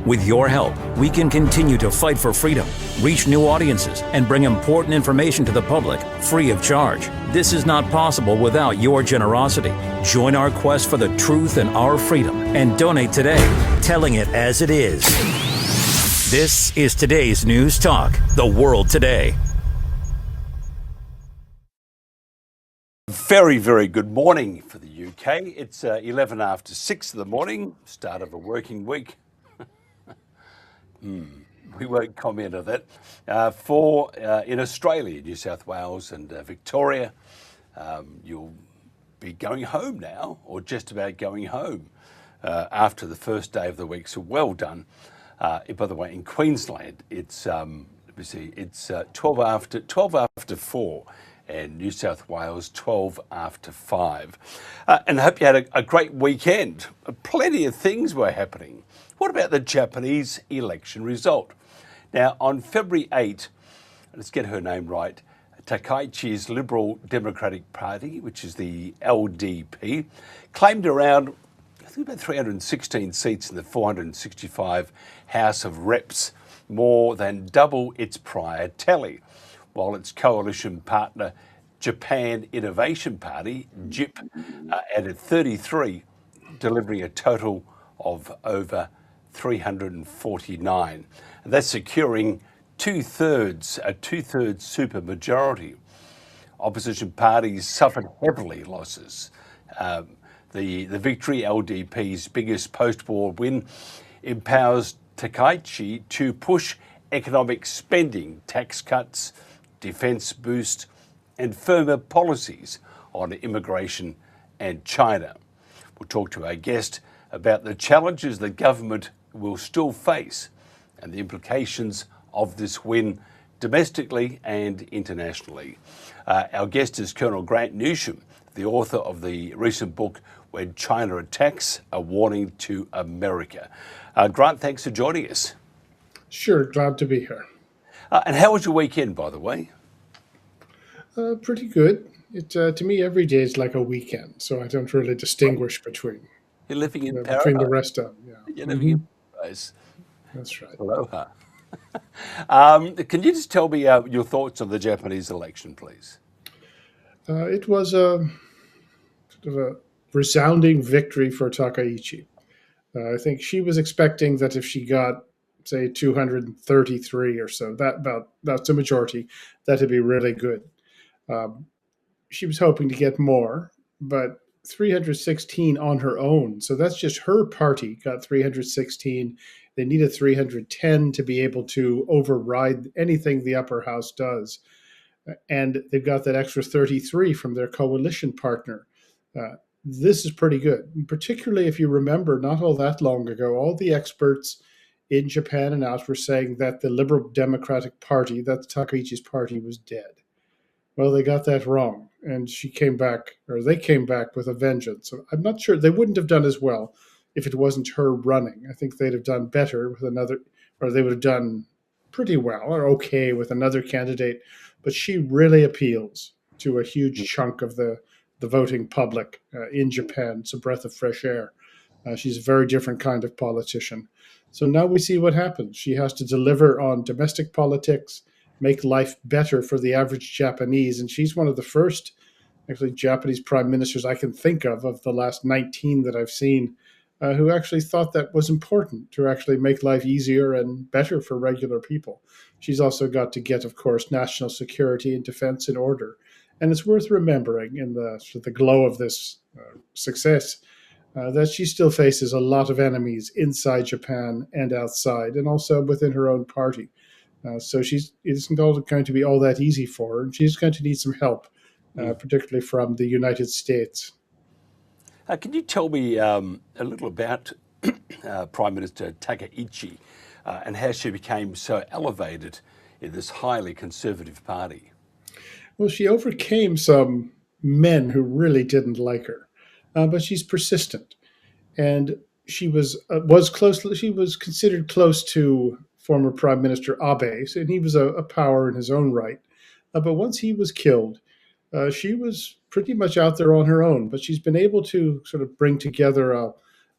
With your help, we can continue to fight for freedom, reach new audiences, and bring important information to the public free of charge. This is not possible without your generosity. Join our quest for the truth and our freedom and donate today, telling it as it is. This is today's News Talk, The World Today. Very, very good morning for the UK. It's 11 after 6 in the morning, start of a working week. We won't comment on that. In Australia, New South Wales and Victoria, you'll be going home now, or just about going home after the first day of the week. So well done. By the way, in Queensland, it's 12 after 4. And New South Wales 12 after 5. And I hope you had a great weekend. Plenty of things were happening. What about the Japanese election result? Now, on February 8, let's get her name right, Takaichi's Liberal Democratic Party, which is the LDP, claimed around, I think about 316 seats in the 465 House of Reps, more than double its prior tally, while its coalition partner, Japan Innovation Party, JIP, added 33, delivering a total of over 349. And that's securing a two-thirds supermajority. Opposition parties suffered heavily losses. The victory, LDP's biggest post-war win, empowers Takaichi to push economic spending, tax cuts, defence boost, and firmer policies on immigration and China. We'll talk to our guest about the challenges the government will still face and the implications of this win domestically and internationally. Our guest is Colonel Grant Newsham, the author of the recent book, When China Attacks, A Warning to America. Grant, thanks for joining us. Sure, glad to be here. And how was your weekend, by the way? Pretty good. To me, every day is like a weekend, so I don't really distinguish between You're living in paradise. between the rest of them. Yeah, You're living in paradise. that's right. Aloha. Can you just tell me your thoughts on the Japanese election, please? It was a sort of a resounding victory for Takaichi. I think she was expecting that if she got, say, 233 or so, that's a majority, that'd be really good. She was hoping to get more, but 316 on her own. So that's just her party got 316. They needed 310 to be able to override anything the upper house does. And they've got that extra 33 from their coalition partner. This is pretty good, particularly if you remember not all that long ago, all the experts in Japan and out were saying that the Liberal Democratic Party, that's Takaichi's party, was dead. Well, they got that wrong, and they came back with a vengeance. So I'm not sure they wouldn't have done as well if it wasn't her running. I think they'd have done better with another, or they would have done pretty well or okay with another candidate. But she really appeals to a huge chunk of the voting public in Japan. It's a breath of fresh air. She's a very different kind of politician. So now we see what happens. She has to deliver on domestic politics, make life better for the average Japanese. And she's one of the first, actually, Japanese prime ministers I can think of the last 19 that I've seen, who actually thought that was important to actually make life easier and better for regular people. She's also got to get, of course, national security and defense in order. And it's worth remembering in the glow of this success that she still faces a lot of enemies inside Japan and outside, and also within her own party. So it isn't all going to be all that easy for her, and she's going to need some help, particularly from the United States. Can you tell me a little about Prime Minister Takaichi and how she became so elevated in this highly conservative party? Well, she overcame some men who really didn't like her, but she's persistent, and she was close. She was considered close to former Prime Minister Abe, and he was a power in his own right. But once he was killed, she was pretty much out there on her own. But she's been able to sort of bring together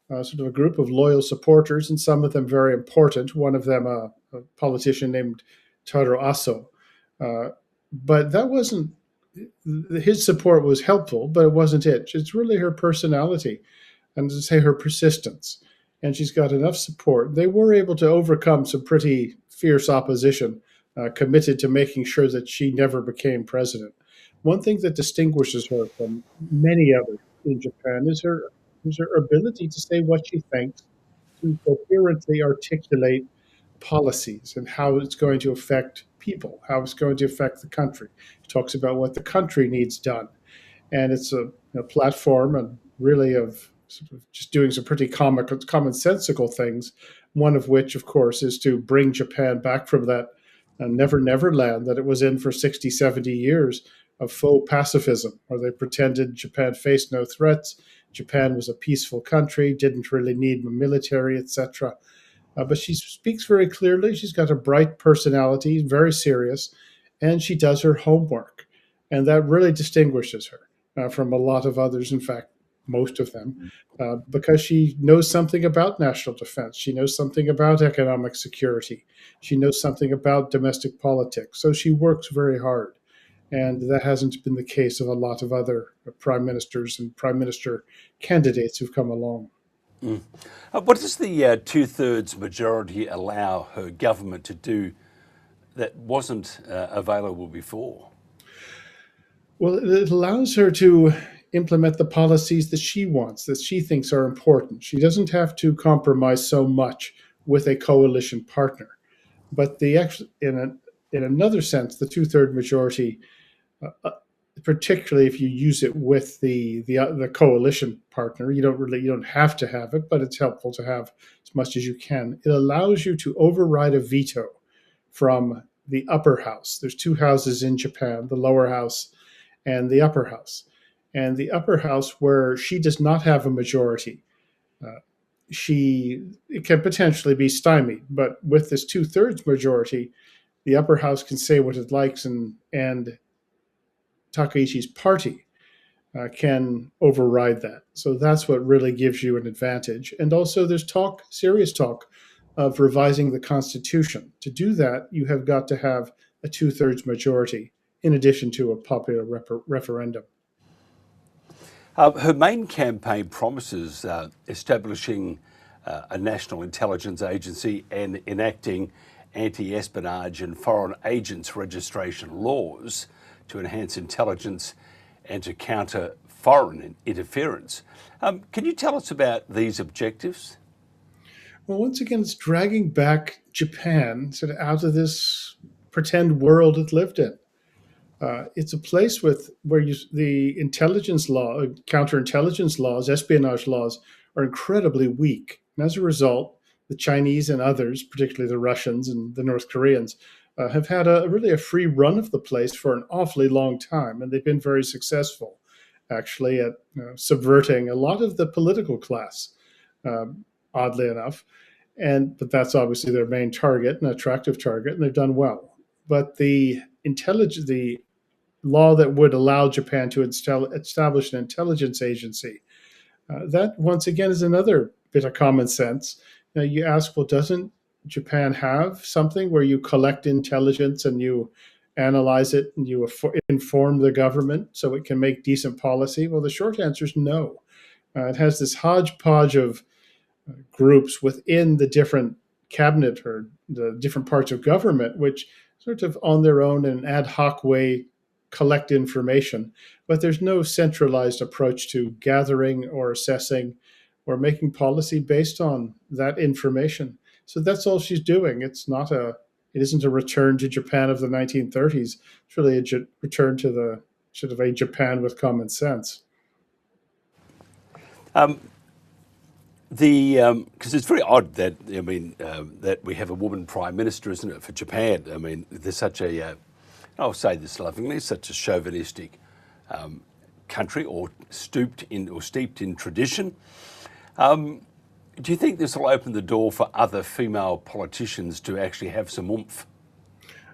sort of a group of loyal supporters, and some of them very important. One of them, a politician named Taro Aso. Uh, but that wasn't, his support was helpful, but it wasn't it. It's really her personality and, to say, her persistence. And she's got enough support. They were able to overcome some pretty fierce opposition, committed to making sure that she never became president. One thing that distinguishes her from many others in Japan is her ability to say what she thinks, to coherently articulate policies and how it's going to affect people, how it's going to affect the country. She talks about what the country needs done. And it's a platform and really of sort of just doing some pretty commonsensical things, one of which, of course, is to bring Japan back from that never never land that it was in for 60, 70 years of faux pacifism, where they pretended Japan faced no threats, Japan was a peaceful country, didn't really need a military, etc. But she speaks very clearly. She's got a bright personality, very serious, and she does her homework. And that really distinguishes her from a lot of others, in fact, most of them, because she knows something about national defense. She knows something about economic security. She knows something about domestic politics. So she works very hard. And that hasn't been the case of a lot of other prime ministers and prime minister candidates who've come along. What does the two-thirds majority allow her government to do that wasn't available before? Well, it allows her to implement the policies that she wants, that she thinks are important. She doesn't have to compromise so much with a coalition partner. But in another sense, the two-third majority, particularly if you use it with the coalition partner, you don't have to have it, but it's helpful to have as much as you can. It allows you to override a veto from the upper house. There's two houses in Japan, the lower house and the upper house. And the upper house, where she does not have a majority, it can potentially be stymied. But with this two-thirds majority, the upper house can say what it likes, and Takaichi's party can override that. So that's what really gives you an advantage. And also there's serious talk of revising the Constitution. To do that, you have got to have a two-thirds majority in addition to a popular referendum. Her main campaign promises establishing a national intelligence agency and enacting anti-espionage and foreign agents registration laws to enhance intelligence and to counter foreign interference. Can you tell us about these objectives? Well, once again, it's dragging back Japan sort of out of this pretend world it lived in. It's a place where the intelligence law, counterintelligence laws, espionage laws are incredibly weak. And as a result, the Chinese and others, particularly the Russians and the North Koreans, have had really a free run of the place for an awfully long time. And they've been very successful, actually, at subverting a lot of the political class, oddly enough. But that's obviously their main target, an attractive target, and they've done well. But the law that would allow Japan to establish an intelligence agency, that once again is another bit of common sense. Now you ask, well, doesn't Japan have something where you collect intelligence and you analyze it and you inform the government so it can make decent policy? Well, the short answer is no. It has this hodgepodge of groups within the different cabinet or the different parts of government, which sort of on their own in an ad hoc way collect information, but there's no centralized approach to gathering or assessing or making policy based on that information. So that's all she's doing. It isn't a return to Japan of the 1930s. It's really a return to the sort of a Japan with common sense. Because it's very odd that that we have a woman prime minister, isn't it, for Japan? I mean, there's such a I'll say this lovingly, such a chauvinistic country, or steeped in tradition. Do you think this will open the door for other female politicians to actually have some oomph?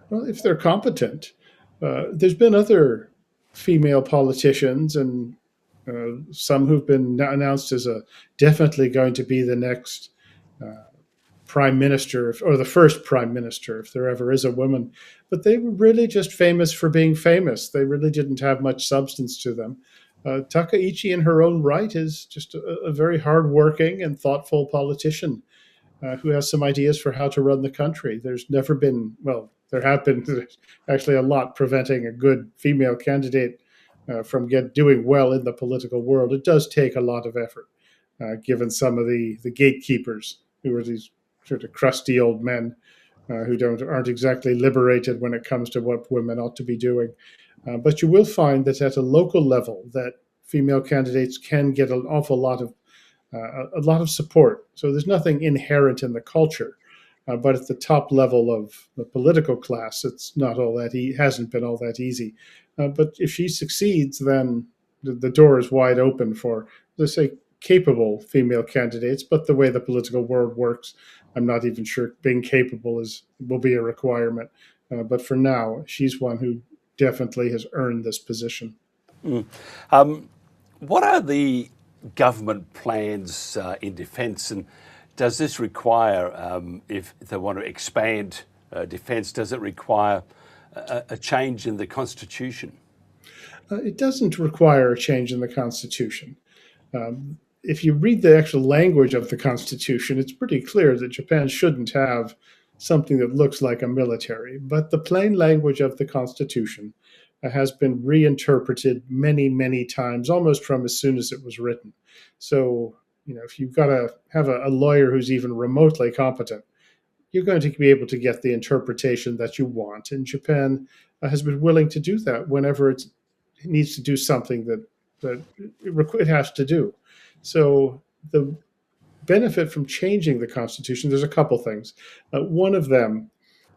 Well, if they're competent, there's been other female politicians and some who've been announced as definitely going to be the next prime minister, or the first prime minister, if there ever is a woman. But they were really just famous for being famous. They really didn't have much substance to them. Takaichi, in her own right, is just a very hardworking and thoughtful politician who has some ideas for how to run the country. There's never been, well, there have been actually a lot preventing a good female candidate from doing well in the political world. It does take a lot of effort, given some of the gatekeepers who are these sort of crusty old men who aren't exactly liberated when it comes to what women ought to be doing. But you will find that at a local level, that female candidates can get an awful lot of support. So there's nothing inherent in the culture, but at the top level of the political class, it's not all that hasn't been all that easy. But if she succeeds, then the door is wide open for, let's say, capable female candidates. But the way the political world works, I'm not even sure being capable will be a requirement. But for now, she's one who definitely has earned this position. What are the government plans in defence, and does this require, if they want to expand defence, does it require a change in the Constitution? It doesn't require a change in the Constitution. If you read the actual language of the Constitution, it's pretty clear that Japan shouldn't have something that looks like a military. But the plain language of the Constitution has been reinterpreted many, many times, almost from as soon as it was written. So, if you've got to have a lawyer who's even remotely competent, you're going to be able to get the interpretation that you want. And Japan has been willing to do that whenever it needs to do something that it has to do. So the benefit from changing the Constitution, there's a couple things. One of them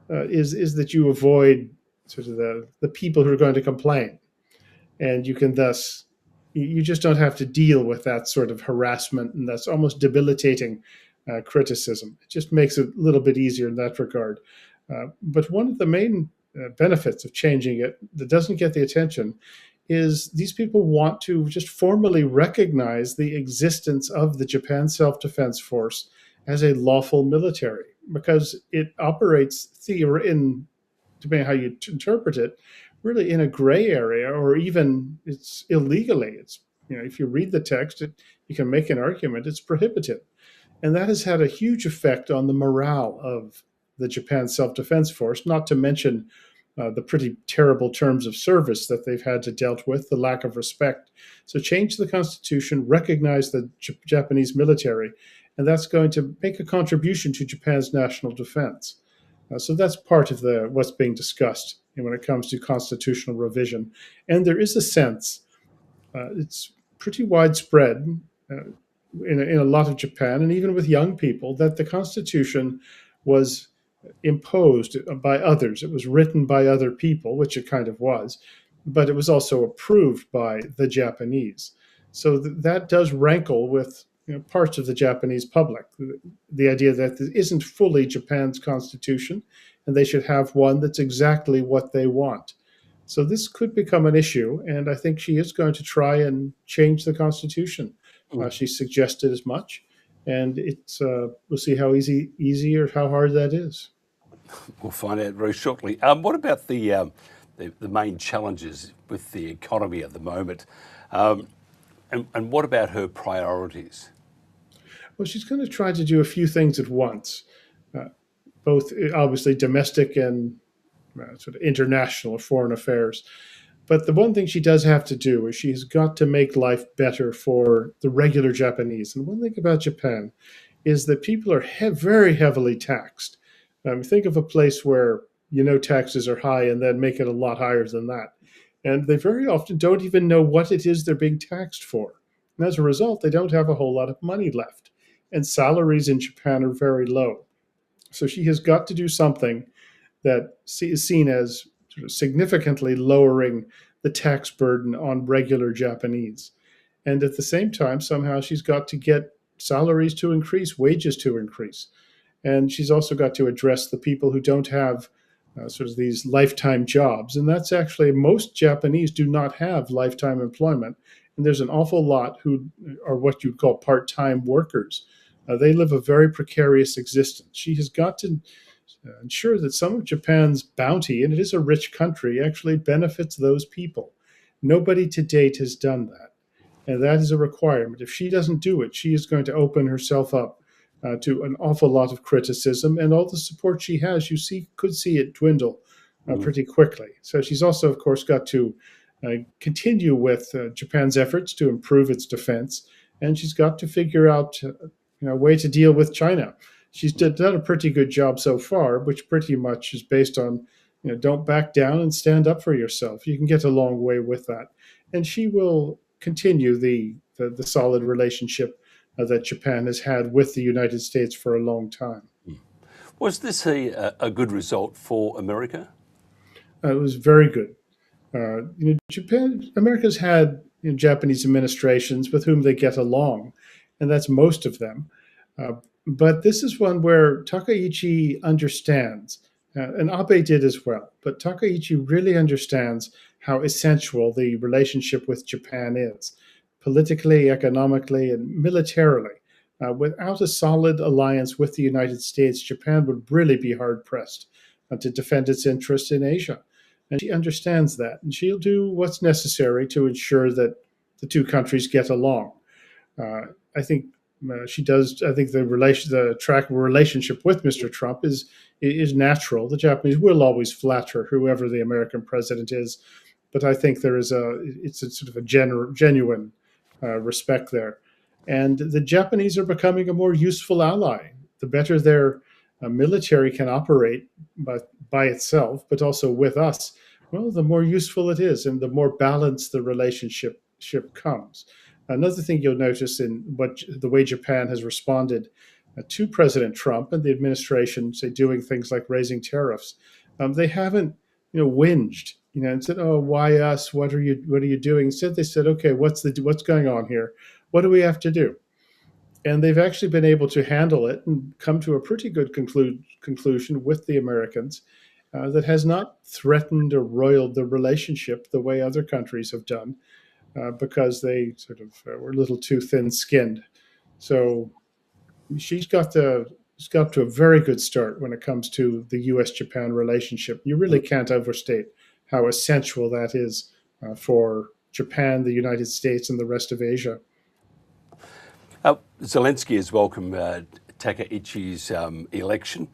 is that you avoid sort of the people who are going to complain. And you can thus, you just don't have to deal with that sort of harassment and that's almost debilitating criticism. It just makes it a little bit easier in that regard. But one of the main benefits of changing it that doesn't get the attention is these people want to just formally recognize the existence of the Japan Self-Defense Force as a lawful military, because it operates depending on how you interpret it, really in a gray area, or even it's illegally. It's, if you read the text, you can make an argument it's prohibited. And that has had a huge effect on the morale of the Japan Self-Defense Force, not to mention the pretty terrible terms of service that they've had to deal with, the lack of respect. So change the Constitution, recognize the Japanese military, and that's going to make a contribution to Japan's national defense. So that's part of what's being discussed when it comes to constitutional revision. And there is a sense, it's pretty widespread in a lot of Japan, and even with young people, that the Constitution was imposed by others. It was written by other people, which it kind of was, but it was also approved by the Japanese. So that does rankle with parts of the Japanese public, the idea that this isn't fully Japan's constitution, and they should have one that's exactly what they want. So this could become an issue, and I think she is going to try and change the constitution. She suggested as much, and we'll see how easy or how hard that is. We'll find out very shortly. What about the main challenges with the economy at the moment, and what about her priorities? Well, she's going to try to do a few things at once, both obviously domestic and sort of international or foreign affairs. But the one thing she does have to do is she's got to make life better for the regular Japanese. And one thing about Japan is that people are very heavily taxed. Think of a place where taxes are high and then make it a lot higher than that. And they very often don't even know what it is they're being taxed for. And as a result, they don't have a whole lot of money left. And salaries in Japan are very low. So she has got to do something that is seen as sort of significantly lowering the tax burden on regular Japanese. And at the same time, somehow she's got to get salaries to increase, wages to increase. And she's also got to address the people who don't have sort of these lifetime jobs. And that's actually, most Japanese do not have lifetime employment. and there's an awful lot who are what you'd call part-time workers. They live a very precarious existence. She has got to ensure that some of Japan's bounty, and it is a rich country, actually benefits those people. Nobody to date has done that. And that is a requirement. If she doesn't do it, she is going to open herself up to an awful lot of criticism, and all the support she has, could see it dwindle pretty quickly. So she's also, of course, got to continue with Japan's efforts to improve its defense, and she's got to figure out a way to deal with China. She's done a pretty good job so far, which pretty much is based on, don't back down and stand up for yourself. You can get a long way with that, and she will continue the solid relationship that Japan has had with the United States for a long time. Was this a good result for America? It was very good. America's had Japanese administrations with whom they get along, and that's most of them. But this is one where Takaichi understands, and Abe did as well, but Takaichi really understands how essential the relationship with Japan is, politically, economically, and militarily. Without a solid alliance with the United States, Japan would really be hard-pressed to defend its interests in Asia. And she understands that, and she'll do what's necessary to ensure that the two countries get along. I think she does. I think the relationship with Mr. Trump is natural. The Japanese will always flatter whoever the American president is, but I think it's a sort of a genuine respect there. And the Japanese are becoming a more useful ally. The better their military can operate, but by itself, but also with us, well, the more useful it is, and the more balanced the relationship comes. Another thing you'll notice in the way Japan has responded to President Trump and the administration, say, doing things like raising tariffs, they haven't, whinged, and said, "Oh, why us? What are you doing?" Instead, they said, "Okay, what's going on here? What do we have to do?" And they've actually been able to handle it and come to a pretty good conclusion with the Americans that has not threatened or roiled the relationship the way other countries have done, because they sort of were a little too thin-skinned. So she's got to a very good start when it comes to the U.S.-Japan relationship. You really can't overstate how essential that is for Japan, the United States, and the rest of Asia. Zelensky has welcomed Takaichi's election.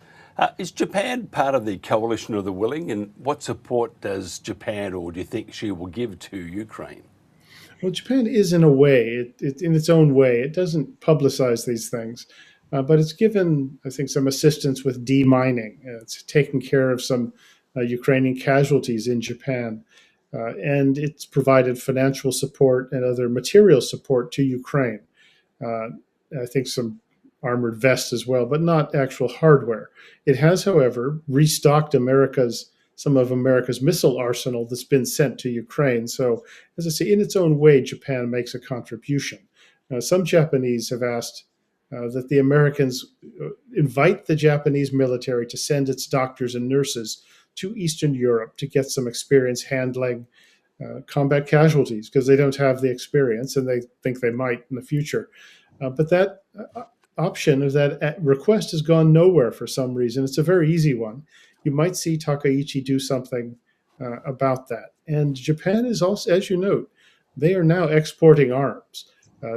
Is Japan part of the coalition of the willing, and what support does Japan, or do you think she will give to Ukraine? Well, Japan is, in a way, in its own way. It doesn't publicize these things, but it's given, I think, some assistance with demining. It's taken care of some Ukrainian casualties in Japan, and it's provided financial support and other material support to Ukraine. I think some armored vests as well, but not actual hardware. It has, however, restocked some of America's missile arsenal that's been sent to Ukraine. So, as I say, in its own way, Japan makes a contribution. Some Japanese have asked that the Americans invite the Japanese military to send its doctors and nurses to Eastern Europe to get some experience handling combat casualties, because they don't have the experience and they think they might in the future. But that option, or that request, has gone nowhere for some reason. It's a very easy one. You might see Takaichi do something about that. And Japan is also, as you note, they are now exporting arms.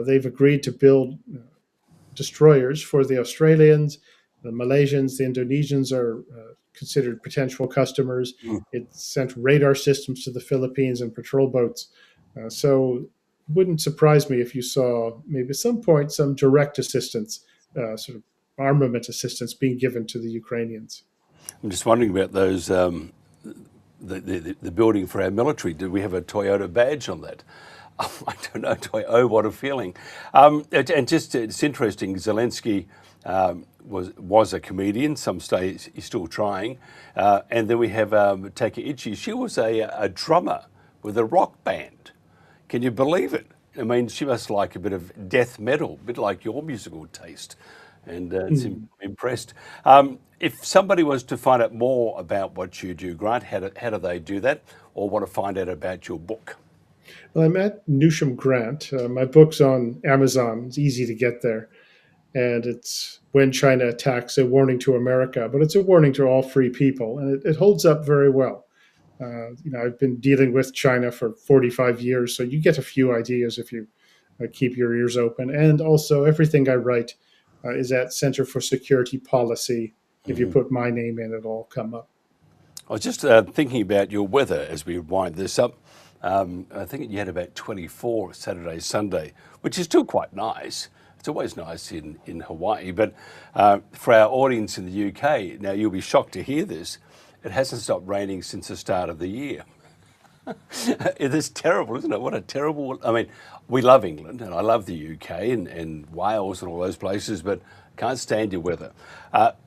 They've agreed to build destroyers for the Australians, the Malaysians, the Indonesians are considered potential customers. It sent radar systems to the Philippines and patrol boats. So it wouldn't surprise me if you saw maybe at some point some direct assistance, sort of armament assistance being given to the Ukrainians. I'm just wondering about those, the building for our military. Do we have a Toyota badge on that? I don't know. Oh, what a feeling. And just, it's interesting, Zelensky was a comedian. Some say he's still trying. And then we have Takaichi. She was a drummer with a rock band. Can you believe it? I mean, she must like a bit of death metal, a bit like your musical taste. And it's impressed. If somebody was to find out more about what you do, Grant, how do they do that, or want to find out about your book? Well, I'm at Newsham Grant. My book's on Amazon. It's easy to get there. And it's When China Attacks, a Warning to America, but it's a warning to all free people. And it holds up very well. I've been dealing with China for 45 years, so you get a few ideas if you keep your ears open. And also, everything I write is at Center for Security Policy. If you put my name in, it'll all come up. I was just thinking about your weather as we wind this up. I think you had about 24 Saturday, Sunday, which is still quite nice. It's always nice in Hawaii. But for our audience in the UK, now you'll be shocked to hear this, it hasn't stopped raining since the start of the year. It is terrible, isn't it? What a terrible... I mean, we love England, and I love the UK and Wales and all those places, but can't stand your weather.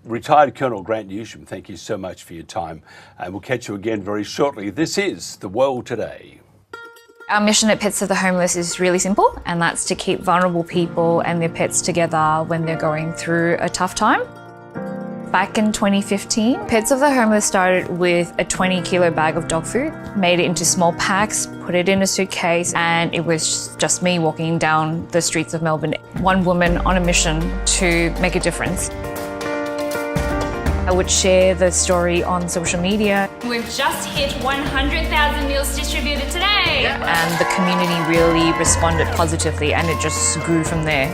Retired Colonel Grant Newsham, thank you so much for your time, and we'll catch you again very shortly. This is The World Today. Our mission at Pets of the Homeless is really simple, and that's to keep vulnerable people and their pets together when they're going through a tough time. Back in 2015, Pets of the Homeless started with a 20-kilo bag of dog food, made it into small packs, put it in a suitcase, and it was just me walking down the streets of Melbourne, one woman on a mission to make a difference. I would share the story on social media. We've just hit 100,000 meals distributed today. And the community really responded positively, and it just grew from there.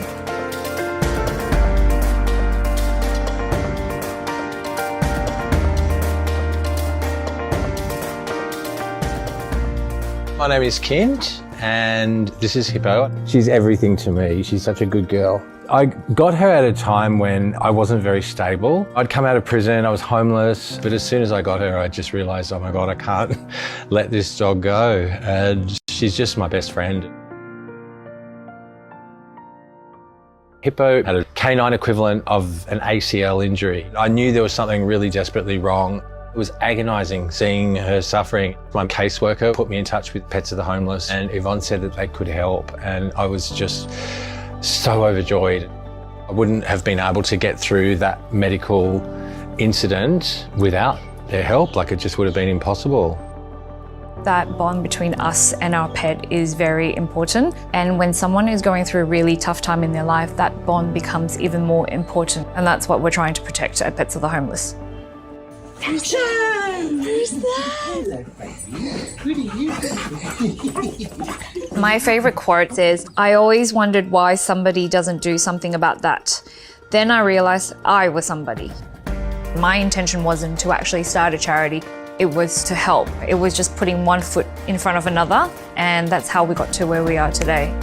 My name is Kent, and this is Hippo. She's everything to me. She's such a good girl. I got her at a time when I wasn't very stable. I'd come out of prison, I was homeless, but as soon as I got her, I just realised, oh my God, I can't let this dog go. And she's just my best friend. Hippo had a canine equivalent of an ACL injury. I knew there was something really desperately wrong. It was agonising seeing her suffering. My caseworker put me in touch with Pets of the Homeless, and Yvonne said that they could help, and I was just so overjoyed. I wouldn't have been able to get through that medical incident without their help. Like, it just would have been impossible. That bond between us and our pet is very important. And when someone is going through a really tough time in their life, that bond becomes even more important. And that's what we're trying to protect at Pets of the Homeless. Who's that? My favourite quote is, I always wondered why somebody doesn't do something about that. Then I realised I was somebody. My intention wasn't to actually start a charity. It was to help. It was just putting one foot in front of another, and that's how we got to where we are today.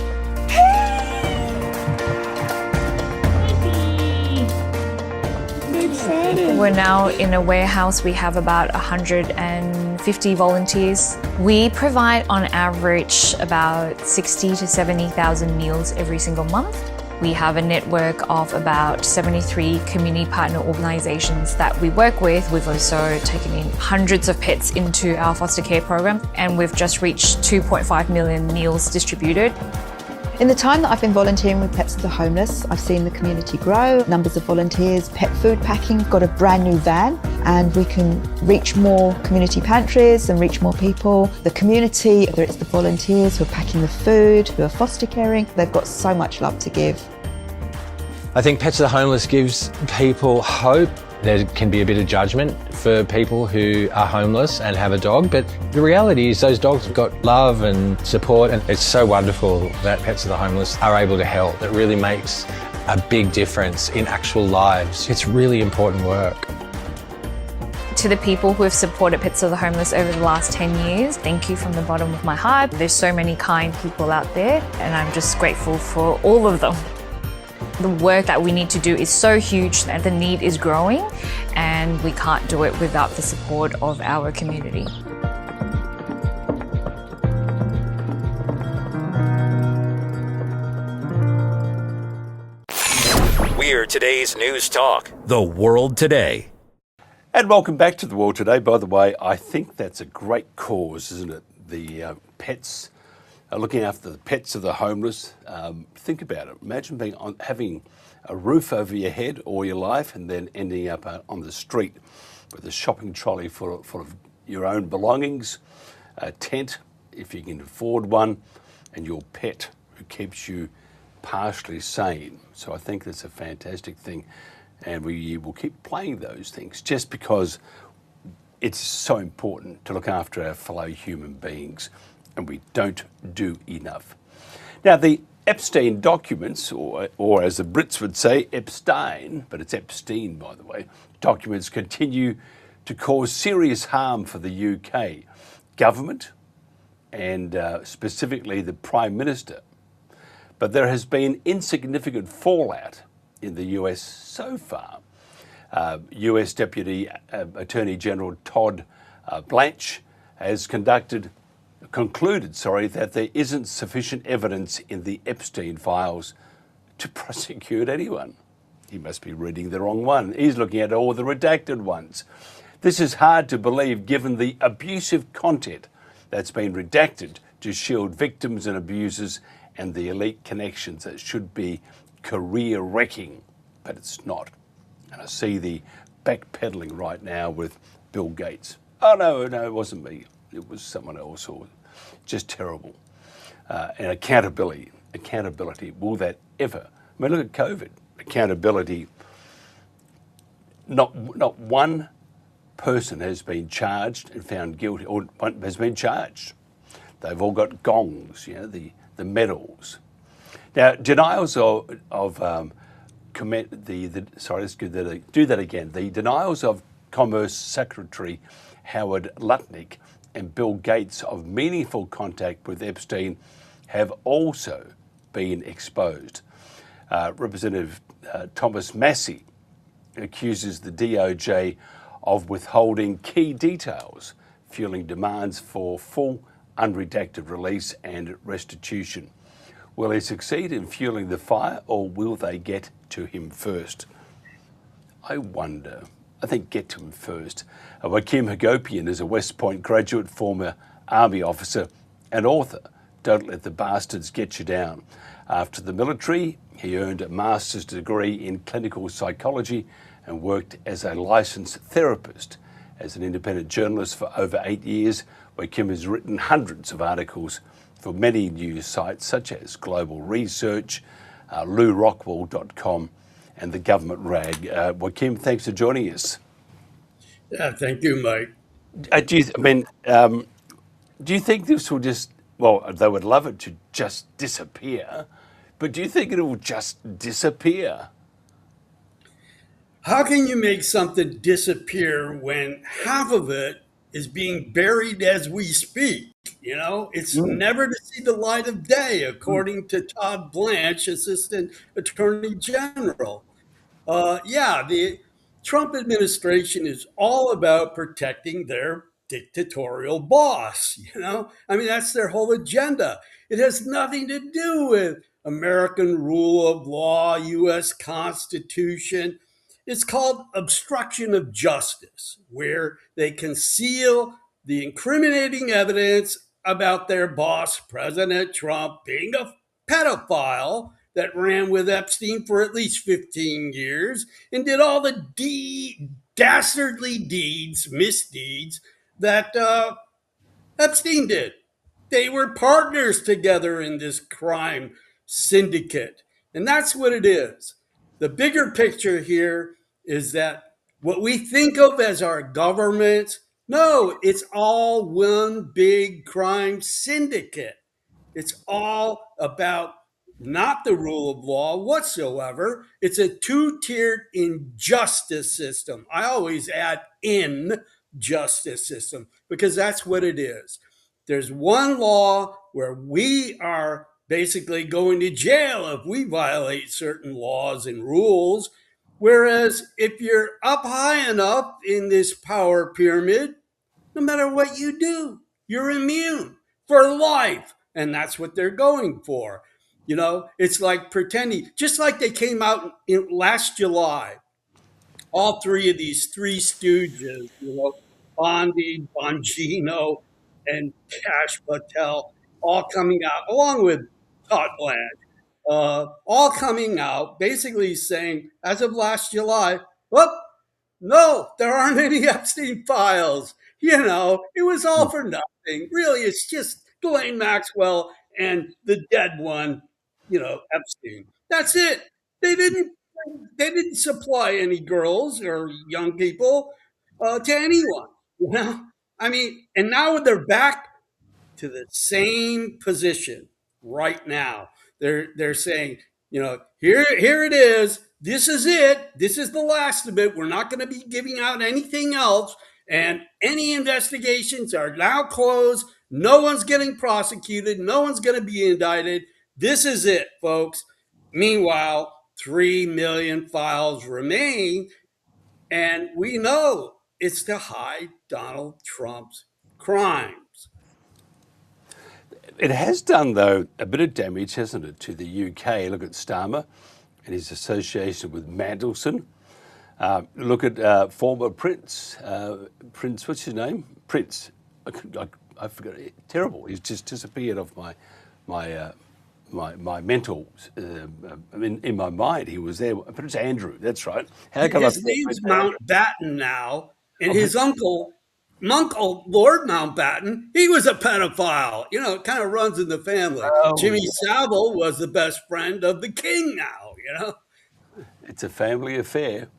We're now in a warehouse. We have about 150 volunteers. We provide on average about 60 to 70,000 meals every single month. We have a network of about 73 community partner organisations that we work with. We've also taken in hundreds of pets into our foster care program, and we've just reached 2.5 million meals distributed. In the time that I've been volunteering with Pets of the Homeless, I've seen the community grow, numbers of volunteers, pet food packing, got a brand new van, and we can reach more community pantries and reach more people. The community, whether it's the volunteers who are packing the food, who are foster caring, they've got so much love to give. I think Pets of the Homeless gives people hope. There can be a bit of judgment for people who are homeless and have a dog, but the reality is those dogs have got love and support, and it's so wonderful that Pets of the Homeless are able to help. It really makes a big difference in actual lives. It's really important work. To the people who have supported Pets of the Homeless over the last 10 years, thank you from the bottom of my heart. There's so many kind people out there, and I'm just grateful for all of them. The work that we need to do is so huge and the need is growing, and we can't do it without the support of our community. We're today's news talk, The World Today. And welcome back to The World Today. By the way, I think that's a great cause, isn't it? The pets, looking after the pets of the homeless. Think about it. Imagine having a roof over your head all your life and then ending up on the street with a shopping trolley full of your own belongings, a tent, if you can afford one, and your pet who keeps you partially sane. So I think that's a fantastic thing, and we will keep playing those things just because it's so important to look after our fellow human beings, and we don't do enough. Now, the Epstein documents, or as the Brits would say, Epstein, but it's Epstein, by the way, documents continue to cause serious harm for the UK government and specifically the Prime Minister. But there has been insignificant fallout in the US so far. US Deputy Attorney General Todd Blanche has concluded that there isn't sufficient evidence in the Epstein files to prosecute anyone. He must be reading the wrong one. He's looking at all the redacted ones. This is hard to believe given the abusive content that's been redacted to shield victims and abusers and the elite connections that should be career-wrecking, but it's not. And I see the backpedaling right now with Bill Gates. Oh, no, it wasn't me. It was someone else, or just terrible. And accountability, will that ever? I mean, look at COVID. Accountability, not one person has been charged and found guilty, or has been charged. They've all got gongs, the medals. Now, denials The denials of Commerce Secretary Howard Lutnick and Bill Gates of meaningful contact with Epstein have also been exposed. Representative Thomas Massey accuses the DOJ of withholding key details, fueling demands for full unredacted release and restitution. Will he succeed in fueling the fire, or will they get to him first? I wonder. I think get to him first. Joachim Hagopian is a West Point graduate, former Army officer and author. Don't let the bastards get you down. After the military, he earned a master's degree in clinical psychology and worked as a licensed therapist. As an independent journalist for over 8 years, Joachim has written hundreds of articles for many news sites such as Global Research, LouRockwell.com, and the Government Rag. Joachim, thanks for joining us. Yeah, thank you, Mike. Do you think this will just, well, they would love it to just disappear, but do you think it will just disappear? How can you make something disappear when half of it is being buried as we speak? It's never to see the light of day, according to Todd Blanche, Assistant Attorney General. The Trump administration is all about protecting their dictatorial boss. That's their whole agenda. It has nothing to do with American rule of law, U.S. Constitution. It's called obstruction of justice, where they conceal the incriminating evidence about their boss, President Trump, being a pedophile that ran with Epstein for at least 15 years and did all the dastardly misdeeds that Epstein did. They were partners together in this crime syndicate. And that's what it is. The bigger picture here is that what we think of as our government, no, it's all one big crime syndicate. It's all about not the rule of law whatsoever. It's a two-tiered injustice system. I always add injustice system because that's what it is. There's one law where we are basically going to jail if we violate certain laws and rules. Whereas if you're up high enough in this power pyramid, no matter what you do, you're immune for life. And that's what they're going for. It's like pretending, just like they came out last July, all three of these three stooges, Bondi, Bongino, and Cash Patel, all coming out, along with Todd Blanche, all coming out basically saying, as of last July, no, there aren't any Epstein files. It was all for nothing. Really, it's just Ghislaine Maxwell and the dead one, Epstein. That's it. They didn't they didn't supply any girls or young people to anyone. You know, I mean, and now they're back to the same position right now. They're saying, here it is. This is it. This is the last of it. We're not going to be giving out anything else. And any investigations are now closed. No one's getting prosecuted. No one's going to be indicted. This is it, folks. Meanwhile, 3 million files remain. And we know it's to hide Donald Trump's crimes. It has done, though, a bit of damage, hasn't it, to the UK? Look at Starmer and his association with Mandelson. Look at former Prince. Prince, what's his name? Prince. I forgot. Terrible. He's just disappeared off my mental. In my mind, he was there. Prince Andrew. That's right. His name's Mountbatten now, and his uncle, Lord Mountbatten, he was a pedophile. It kind of runs in the family. Jimmy Savile was the best friend of the king now. It's a family affair.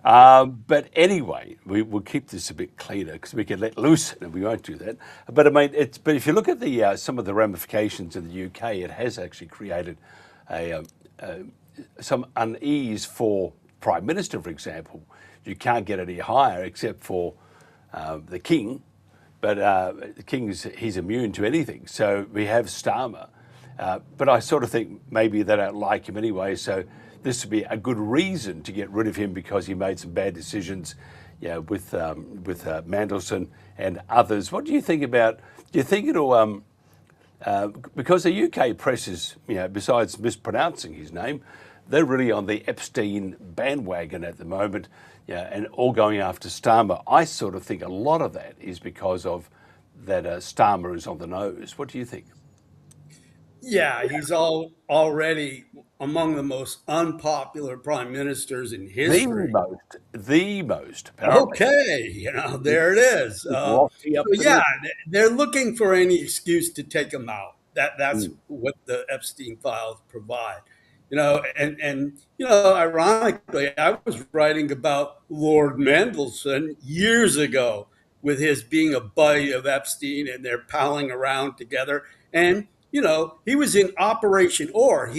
But anyway, we'll keep this a bit cleaner because we can let loose, and we won't do that. But I mean, but if you look at some of the ramifications in the UK, it has actually created some unease for Prime Minister, for example. You can't get any higher except for the King, but the King he's immune to anything. So we have Starmer, but I sort of think maybe they don't like him anyway. So this would be a good reason to get rid of him because he made some bad decisions, with Mandelson and others. What do you think about? Do you think it'll because the UK press is, besides mispronouncing his name, they're really on the Epstein bandwagon at the moment, and all going after Starmer. I sort of think a lot of that is because of that Starmer is on the nose. What do you think? Yeah, he's already among the most unpopular prime ministers in history. The most. Apparently. Okay, there it is. They're looking for any excuse to take him out. That's what the Epstein files provide. Ironically, I was writing about Lord Mandelson years ago with his being a buddy of Epstein, and they're palling around together. And he was in Operation Or.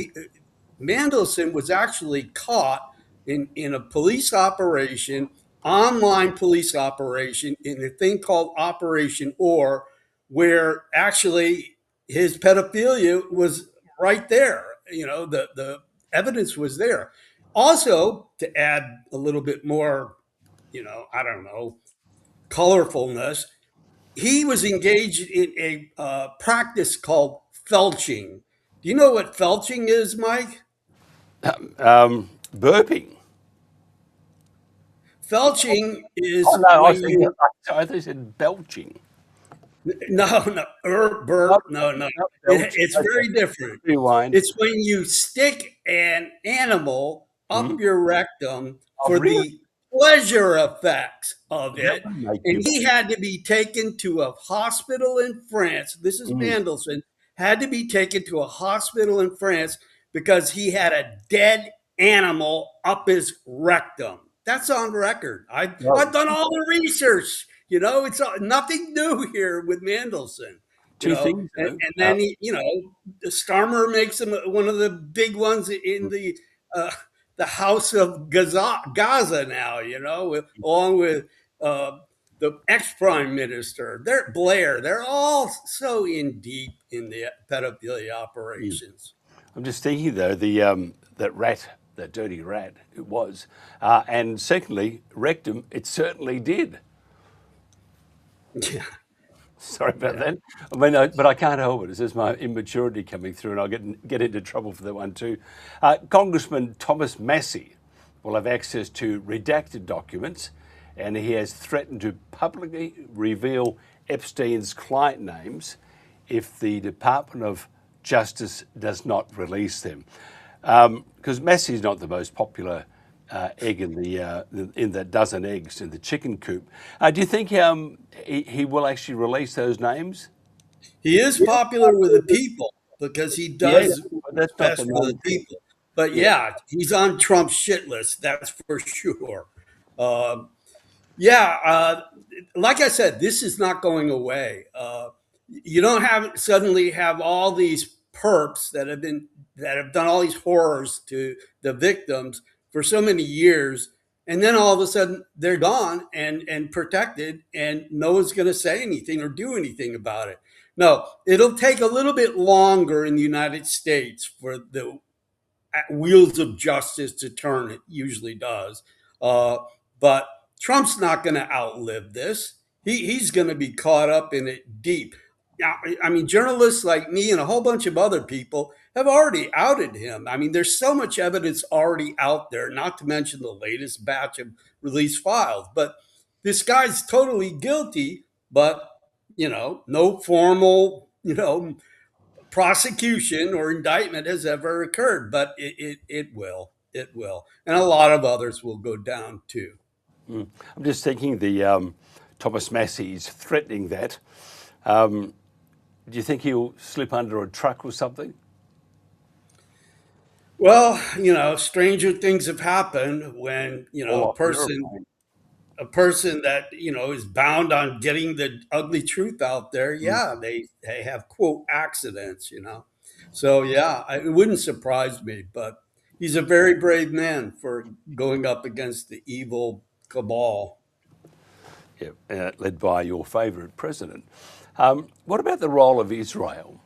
Mandelson was actually caught in a police operation, online police operation, in a thing called Operation Or, where actually his pedophilia was right there. The evidence was there. Also, to add a little bit more, colorfulness, he was engaged in a practice called felching. Do you know what felching is, Mike? Burping. Felching is. Oh, no, I thought you said belching. No, burp. No. It's very different. Rewind. It's when you stick an animal up your rectum for the pleasure effects of it. And he had to be taken to a hospital in France. This is Mandelson. Had to be taken to a hospital in France because he had a dead animal up his rectum. That's on record. I've done all the research. It's nothing new here with Mandelson. And then Starmer makes him one of the big ones in the House of Gaza now. Along with the ex-prime minister, Blair. They're all so in deep in the pedophilia operations. I'm just thinking though, that dirty rat, it was, and secondly, rectum, it certainly did. Yeah. Sorry about that. I mean, but I can't help it. It's just my immaturity coming through, and I'll get into trouble for that one too. Congressman Thomas Massey will have access to redacted documents, and he has threatened to publicly reveal Epstein's client names if the Department of Justice does not release them. Because Massey is not the most popular egg in the dozen eggs in the chicken coop. Do you think he will actually release those names? He is popular with the people because he Yeah, does but that's not best the for the main thing. people. But Yeah. yeah, he's on Trump's shit list, that's for sure. Um, yeah, like I said, this is not going away. You don't have suddenly have all these perps that have done all these horrors to the victims for so many years, and then all of a sudden they're gone and protected, and no one's going to say anything or do anything about it. No, it'll take a little bit longer in the United States for the wheels of justice to turn. It usually does. But Trump's not going to outlive this. He's going to be caught up in it deep. Now, I mean, journalists like me and a whole bunch of other people have already outed him. I mean, there's so much evidence already out there, not to mention the latest batch of released files. But this guy's totally guilty, but, no formal, prosecution or indictment has ever occurred, but it will. It will. And a lot of others will go down too. I'm just thinking the Thomas Massey's threatening that. Do you think he'll slip under a truck or something? Well, stranger things have happened when, Or aeroplane? a person that, is bound on getting the ugly truth out there. Yeah, they have quote accidents. So yeah, it wouldn't surprise me, but he's a very brave man for going up against the evil cabal. Yeah, led by your favourite president. What about the role of Israel?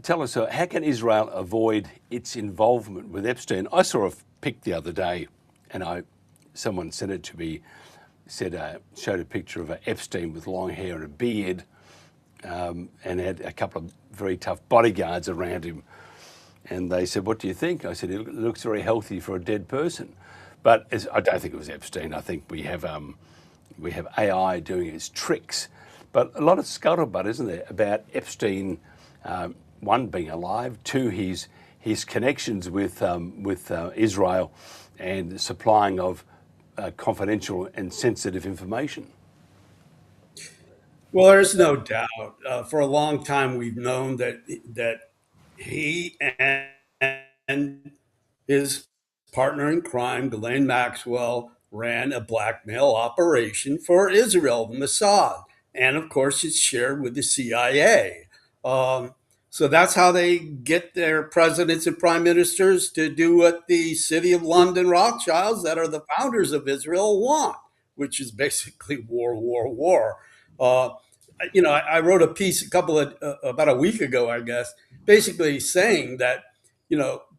Tell us, how can Israel avoid its involvement with Epstein? I saw a pic the other day, and someone sent it to me, showed a picture of Epstein with long hair and a beard, and had a couple of very tough bodyguards around him. And they said, "What do you think?" I said, "It looks very healthy for a dead person." But I don't think it was Epstein. I think we have AI doing its tricks. But a lot of scuttlebutt, isn't there, about Epstein, one, being alive, two, his connections with Israel and supplying of confidential and sensitive information. Well, there's no doubt. For a long time, we've known that he and his partner in crime, Ghislaine Maxwell, ran a blackmail operation for Israel, Mossad, and of course, it's shared with the CIA. Um, so that's how they get their presidents and prime ministers to do what the City of London Rothschilds, that are the founders of Israel, want, which is basically war, war, war. Uh, I wrote a piece about a week ago, I guess, basically saying that,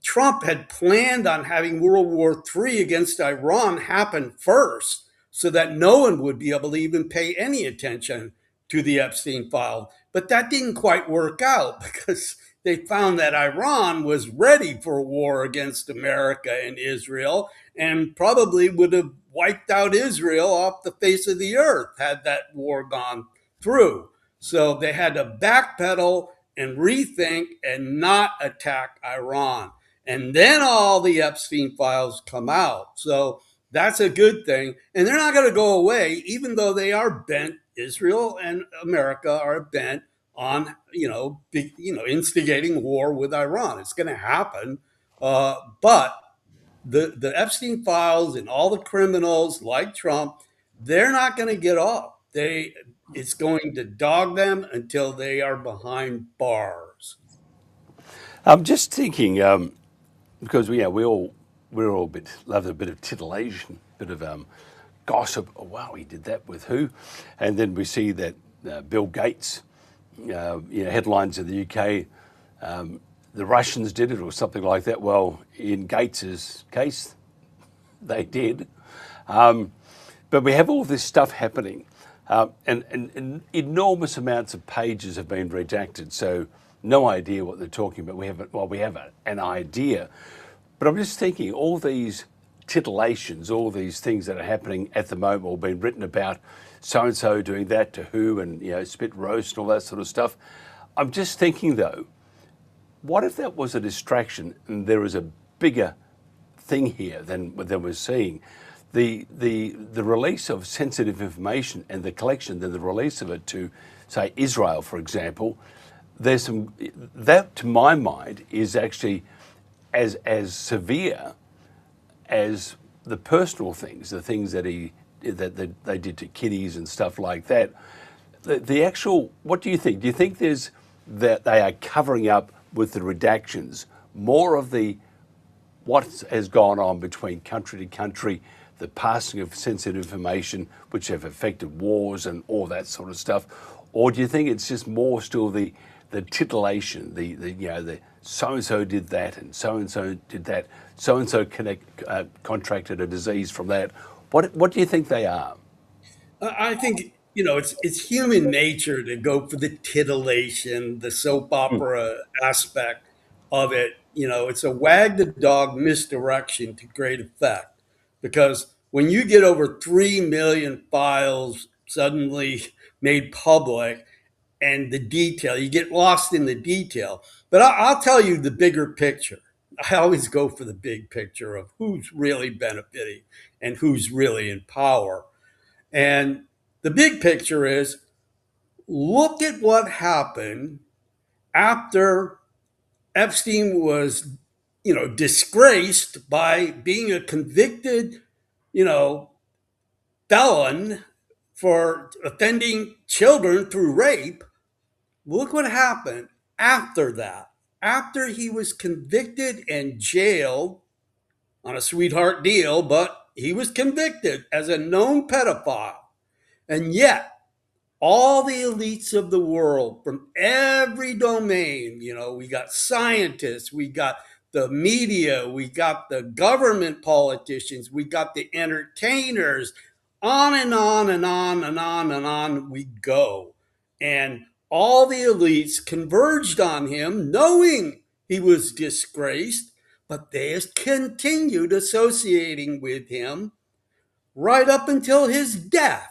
Trump had planned on having World War III against Iran happen first so that no one would be able to even pay any attention to the Epstein file. But that didn't quite work out because they found that Iran was ready for a war against America and Israel and probably would have wiped out Israel off the face of the earth had that war gone through. So they had to backpedal and rethink and not attack Iran. And then all the Epstein files come out. So that's a good thing. And they're not going to go away, even though they are bent, Israel and America are bent on, instigating war with Iran. It's going to happen. But the Epstein files and all the criminals like Trump, they're not going to get off. It's going to dog them until they are behind bars. I'm just thinking, because we're all love a bit of titillation, bit of gossip. Oh, wow, he did that with who? And then we see that Bill Gates, headlines in the UK, the Russians did it or something like that. Well, in Gates's case, they did. But we have all this stuff happening, and enormous amounts of pages have been redacted. So no idea what they're talking about. We have an idea, but I'm just thinking all these titillations, all these things that are happening at the moment, or being written about, so and so doing that to who, and spit roast and all that sort of stuff. I'm just thinking though, what if that was a distraction and there is a bigger thing here than we're seeing? the release of sensitive information and the collection, then the release of it to, say, Israel, for example, there's some that, to my mind, is actually as severe as the personal things, the things that they did to kiddies and stuff like that. The actual, what do you think? Do you think there's that they are covering up with the redactions more of the what has gone on between country to country, the passing of sensitive information, which have affected wars and all that sort of stuff, or do you think it's just more still the titillation, the so and so did that and so did that, so and so contracted a disease from that? What do you think they are? I think, it's human nature to go for the titillation, the soap opera aspect of it. It's a wag the dog misdirection to great effect, because when you get over 3 million files suddenly made public, and the detail, you get lost in the detail. But I'll tell you the bigger picture. I always go for the big picture of who's really benefiting and who's really in power. And the big picture is, look at what happened after Epstein was, disgraced by being a convicted, felon for offending children through rape. Look what happened after that. After he was convicted and jailed on a sweetheart deal, but he was convicted as a known pedophile. And yet, all the elites of the world from every domain, we got scientists, we got the media, we got the government politicians, we got the entertainers, on and on and on and on and on we go. And all the elites converged on him, knowing he was disgraced, but they continued associating with him right up until his death.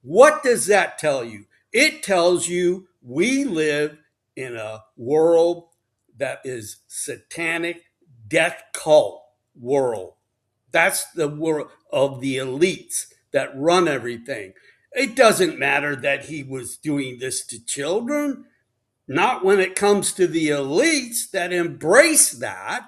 What does that tell you? It tells you we live in a world that is satanic, death cult world. That's the world of the elites that run everything. It doesn't matter that he was doing this to children, not when it comes to the elites that embrace that.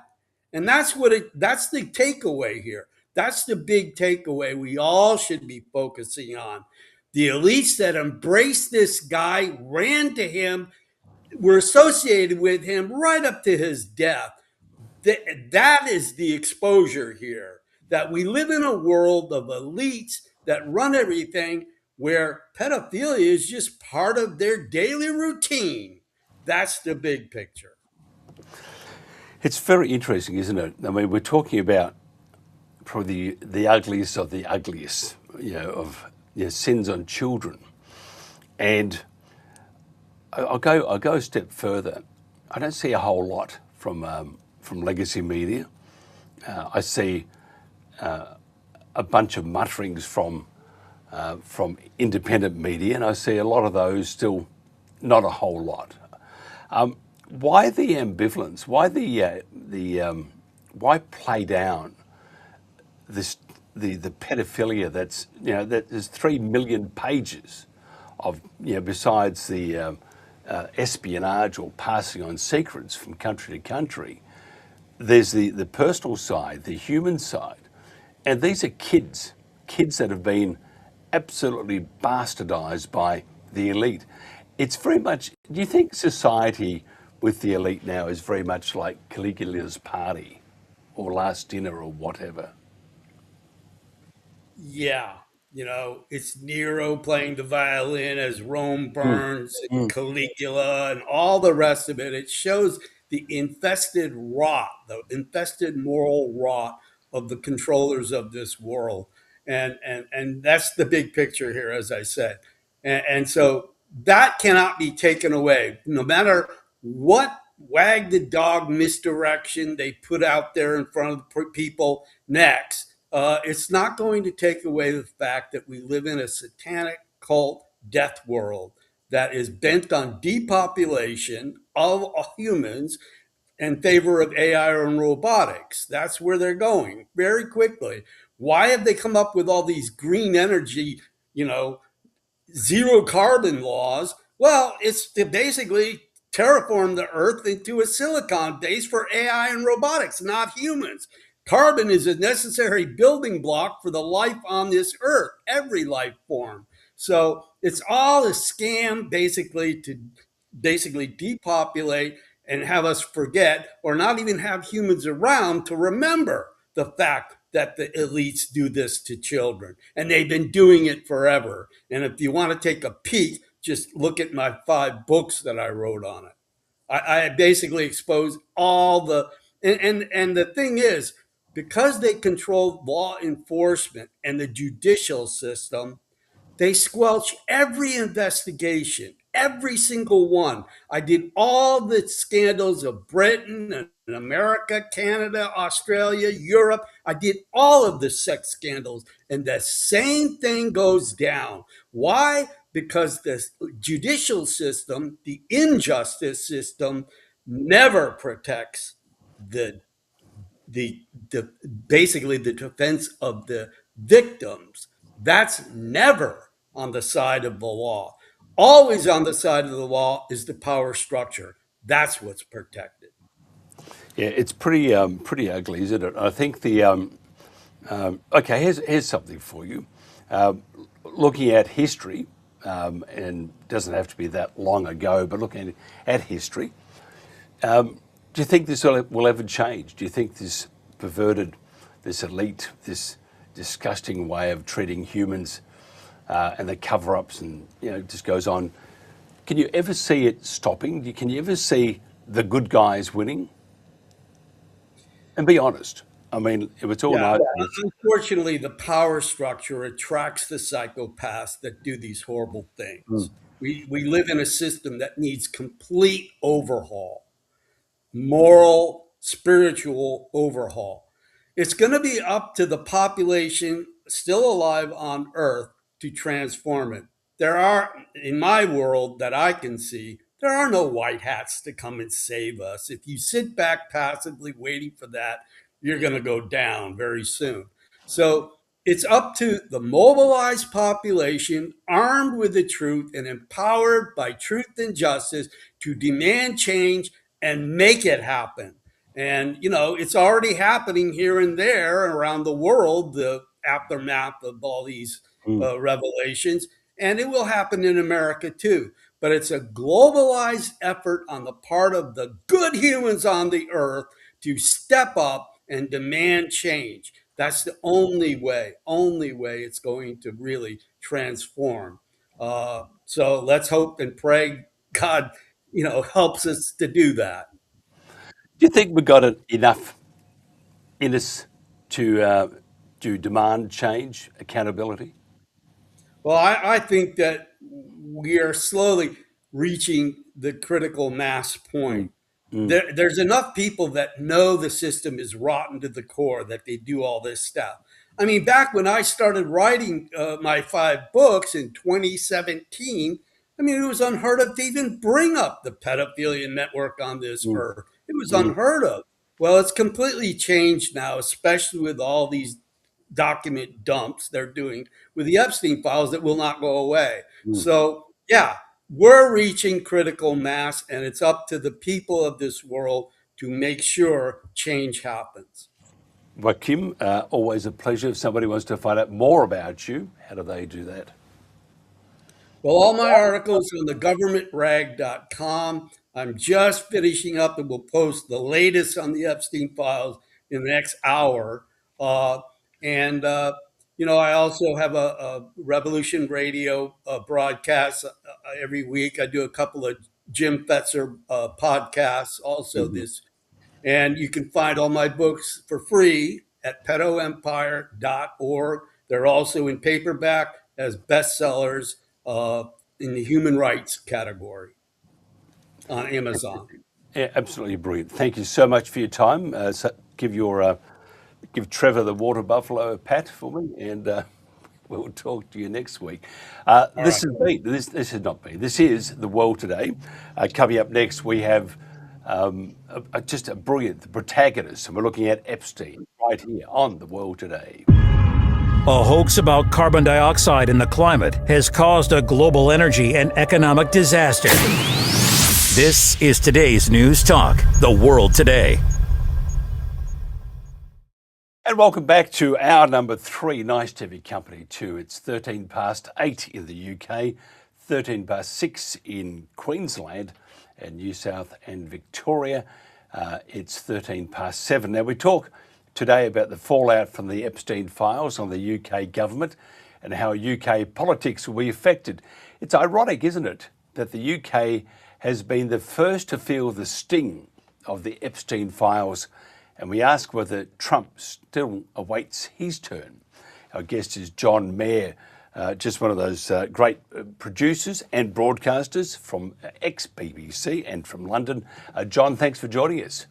And that's that's the takeaway here. That's the big takeaway we all should be focusing on. The elites that embraced this guy, ran to him, were associated with him right up to his death. That is the exposure here. That we live in a world of elites that run everything, where pedophilia is just part of their daily routine. That's the big picture. It's very interesting, isn't it? I mean, we're talking about probably the ugliest of the ugliest, of sins on children. And I'll go a step further. I don't see a whole lot from legacy media. I see a bunch of mutterings from independent media, and I see a lot of those still, not a whole lot. Why the ambivalence? Why play down the pedophilia that's that there's 3 million pages of besides the espionage or passing on secrets from country to country. There's the personal side, the human side, and these are kids that have been absolutely bastardized by the elite. It's very much. Do you think society with the elite now is very much like Caligula's party or last dinner or whatever? Yeah, it's Nero playing the violin as Rome burns, and Caligula, and all the rest of it. It shows the infested rot, the infested moral rot of the controllers of this world, and that's the big picture here, as I said, and so that cannot be taken away, no matter what wag the dog misdirection they put out there in front of people next. It's not going to take away the fact that we live in a satanic cult death world that is bent on depopulation of humans in favor of AI and robotics. That's where they're going very quickly. Why have they come up with all these green energy, you know, zero carbon laws? Well, it's to basically terraform the earth into a silicon base for AI and robotics, not humans. Carbon is a necessary building block for the life on this earth, every life form. So it's all a scam basically to basically depopulate and have us forget or not even have humans around to remember the fact that the elites do this to children. And they've been doing it forever. And if you want to take a peek, just look at my 5 books that I wrote on it. I basically expose all the and the thing is, because they control law enforcement and the judicial system, they squelch every investigation, every single one. I did all the scandals of Britain and America, Canada, Australia, Europe. I did all of the sex scandals, and the same thing goes down. Why? Because the judicial system, the injustice system, never protects the the basically the defense of the victims. That's never on the side of the law. Always on the side of the law is the power structure. That's what's protected. Yeah, it's pretty ugly, isn't it? I think okay. Here's something for you. Looking at history, and doesn't have to be that long ago, but looking at history, do you think this will ever change? Do you think this perverted, this elite, this disgusting way of treating humans, and the cover-ups, and it just goes on? Can you ever see it stopping? Can you ever see the good guys winning? And be honest. I mean, if it's all nice. Unfortunately, the power structure attracts the psychopaths that do these horrible things. We live in a system that needs complete overhaul, moral, spiritual overhaul. It's going to be up to the population still alive on Earth to transform it. There are, in my world that I can see, there are no white hats to come and save us. If you sit back passively waiting for that, you're going to go down very soon. So it's up to the mobilized population, armed with the truth and empowered by truth and justice, to demand change and make it happen. And, it's already happening here and there around the world, the aftermath of all these revelations. And it will happen in America too. But it's a globalized effort on the part of the good humans on the earth to step up and demand change. That's the only way it's going to really transform. So let's hope and pray God, helps us to do that. Do you think we've got enough in us to demand change, accountability? Well, I think that we are slowly reaching the critical mass point. There's enough people that know the system is rotten to the core that they do all this stuff. I mean, back when I started writing my 5 books in 2017, I mean, it was unheard of to even bring up the pedophilia network on this earth. It was unheard of. Well, it's completely changed now, especially with all these document dumps they're doing with the Epstein files that will not go away. So, yeah, we're reaching critical mass, and it's up to the people of this world to make sure change happens. Well, Kim, always a pleasure. If somebody wants to find out more about you, how do they do that? Well, all my articles are on thegovernmentrag.com. I'm just finishing up, and we'll post the latest on the Epstein files in the next hour. I also have a Revolution Radio broadcast every week. I do a couple of Jim Fetzer podcasts also this. And you can find all my books for free at pedoempire.org. They're also in paperback as bestsellers in the human rights category on Amazon. Yeah, absolutely brilliant. Thank you so much for your time. Give Trevor the water buffalo a pat for me, and we'll talk to you next week. This is The World Today. Coming up next, we have just a brilliant protagonist, and we're looking at Epstein right here on The World Today. A hoax about carbon dioxide in the climate has caused a global energy and economic disaster. This is today's News Talk, The World Today. And welcome back to our number 3. Nice to have your company too. It's 13 past 8 in the UK, 13 past 6 in Queensland and New South and Victoria. It's 13 past 7. Now we talk today about the fallout from the Epstein files on the UK government and how UK politics will be affected. It's ironic, isn't it, that the UK has been the first to feel the sting of the Epstein files, and we ask whether Trump still awaits his turn. Our guest is John Mayer, just one of those great producers and broadcasters from ex-BBC and from London. John, thanks for joining us.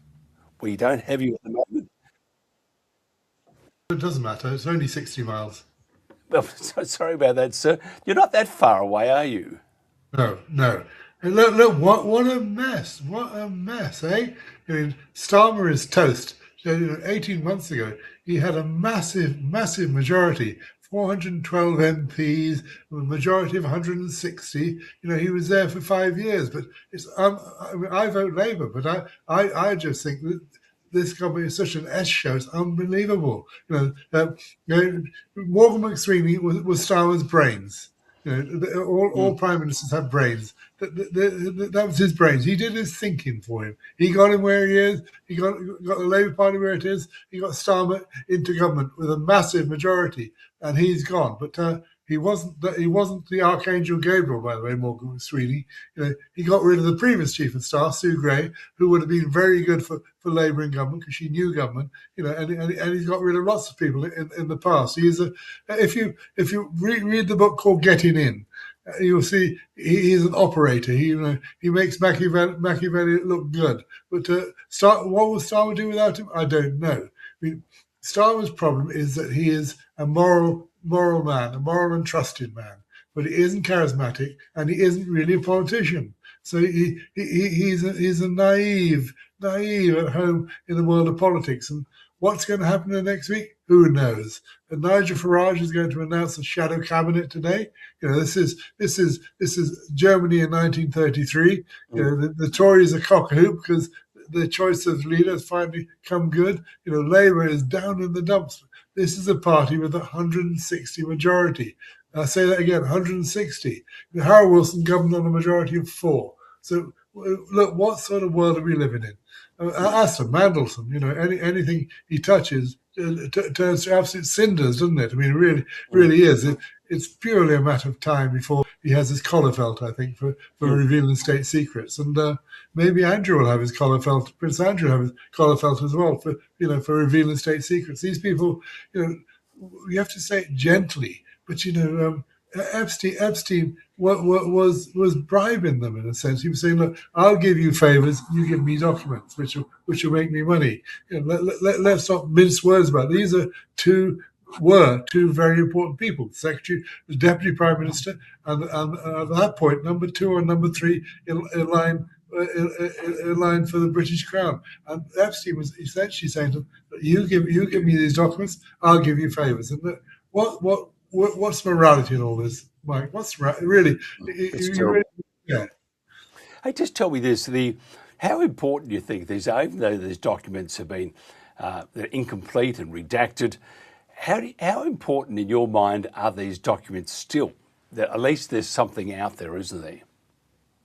We don't have you at the moment. It doesn't matter. It's only 60 miles. Well, sorry about that, sir. You're not that far away, are you? No. And look, what a mess. What a mess, eh? I mean, Starmer is toast. 18 months ago, he had a massive majority, 412 MPs, a majority of 160. He was there for 5 years. But I vote Labour, but I just think that this company is such an S show. It's unbelievable. Morgan McSweeney was Starmer's brains. All prime ministers have brains. That was his brains. He did his thinking for him. He got him where he is. He got the Labour Party where it is. He got Starmer into government with a massive majority, and he's gone. But he wasn't the Archangel Gabriel, by the way, Morgan McSweeney. He got rid of the previous chief of staff, Sue Gray, who would have been very good for Labour in government because she knew government. And he's got rid of lots of people in the past. If you read the book called Getting In, you'll see he's an operator. He makes Machiavelli look good. But what will Starmer do without him? I don't know. I mean, Starmer's problem is that he is a moral man, a moral and trusted man, but he isn't charismatic and he isn't really a politician. So he's a naive at home in the world of politics. And what's going to happen in the next week? Who knows? And Nigel Farage is going to announce a shadow cabinet today. This is Germany in 1933. The Tories are cock-a-hoop because the choice of leader has finally come good. Labour is down in the dumps. This is a party with 160 majority. I say that again, 160. Harold Wilson governed on a majority of 4. So look, what sort of world are we living in? As for Mandelson, anything he touches turns to absolute cinders, doesn't it? I mean, it really is. It's purely a matter of time before he has his collar felt, I think, for revealing state secrets. And maybe Andrew will have his collar felt, Prince Andrew will have his collar felt as well for revealing state secrets. These people, you have to say it gently, but Epstein was bribing them in a sense. He was saying, "Look, I'll give you favors, you give me documents, which will make me money." Let's not mince words about it. These are two very important people: the secretary, the deputy prime minister, and at that point, number 2 or number 3 in line for the British Crown. And Epstein was essentially saying to them, "You give me these documents, I'll give you favors." And what's morality in all this, Mike? What's really? Yeah. Hey, just tell me this: how important do you think these are? Even though these documents have been they're incomplete and redacted, how important in your mind are these documents still? That at least there's something out there, isn't there?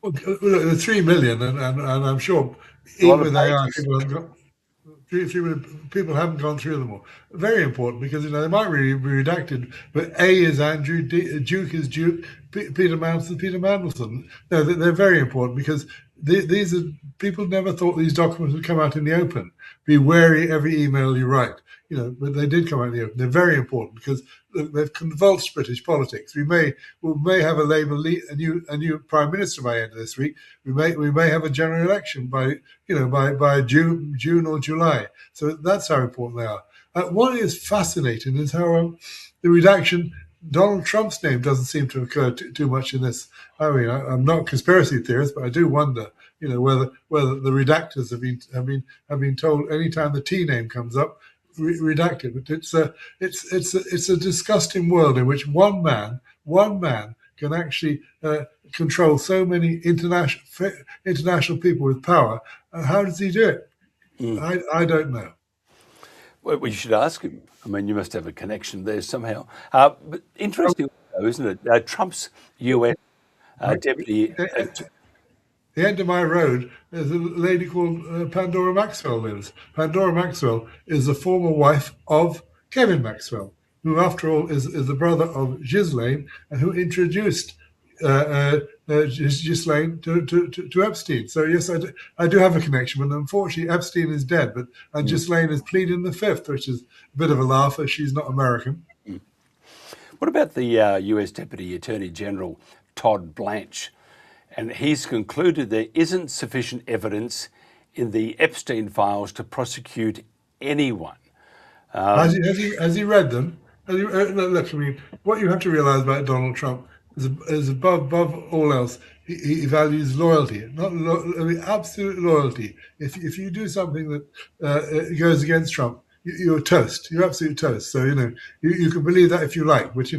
Well, the 3 million, and I'm sure even with AI, people haven't gone through them all. Very important because they might really be redacted, but A is Andrew, Duke is Duke, Peter Mandelson. No, they're very important because these are people never thought these documents would come out in the open. Be wary every email you write. But they did come out in the open. They're very important because they've convulsed British politics. We may have a Labour a new prime minister by the end of this week. We may have a general election by June or July. So that's how important they are. What is fascinating is how the redaction. Donald Trump's name doesn't seem to occur too much in this. I mean, I'm not a conspiracy theorist, but I do wonder, whether the redactors have been told anytime the T name comes up, redacted. But it's a disgusting world in which one man can actually control so many international people with power. How does he do it? I don't know. Well, you should ask him. I mean, you must have a connection there somehow. But interesting, though, isn't it? Trump's US deputy. The end of my road, there's a lady called Pandora Maxwell lives. Pandora Maxwell is the former wife of Kevin Maxwell, who, after all, is the brother of Ghislaine, and who introduced Ghislaine to Epstein. So yes, I do have a connection, but unfortunately Epstein is dead. But Ghislaine is pleading the fifth, which is a bit of a laugher. She's not American. What about the US Deputy Attorney General, Todd Blanche? And he's concluded there isn't sufficient evidence in the Epstein files to prosecute anyone. Has he read them? Look, I mean, what you have to realize about Donald Trump is above all else, he values loyalty, absolute loyalty. If you do something that goes against Trump, you're toast. You're absolute toast. So you can believe that if you like. But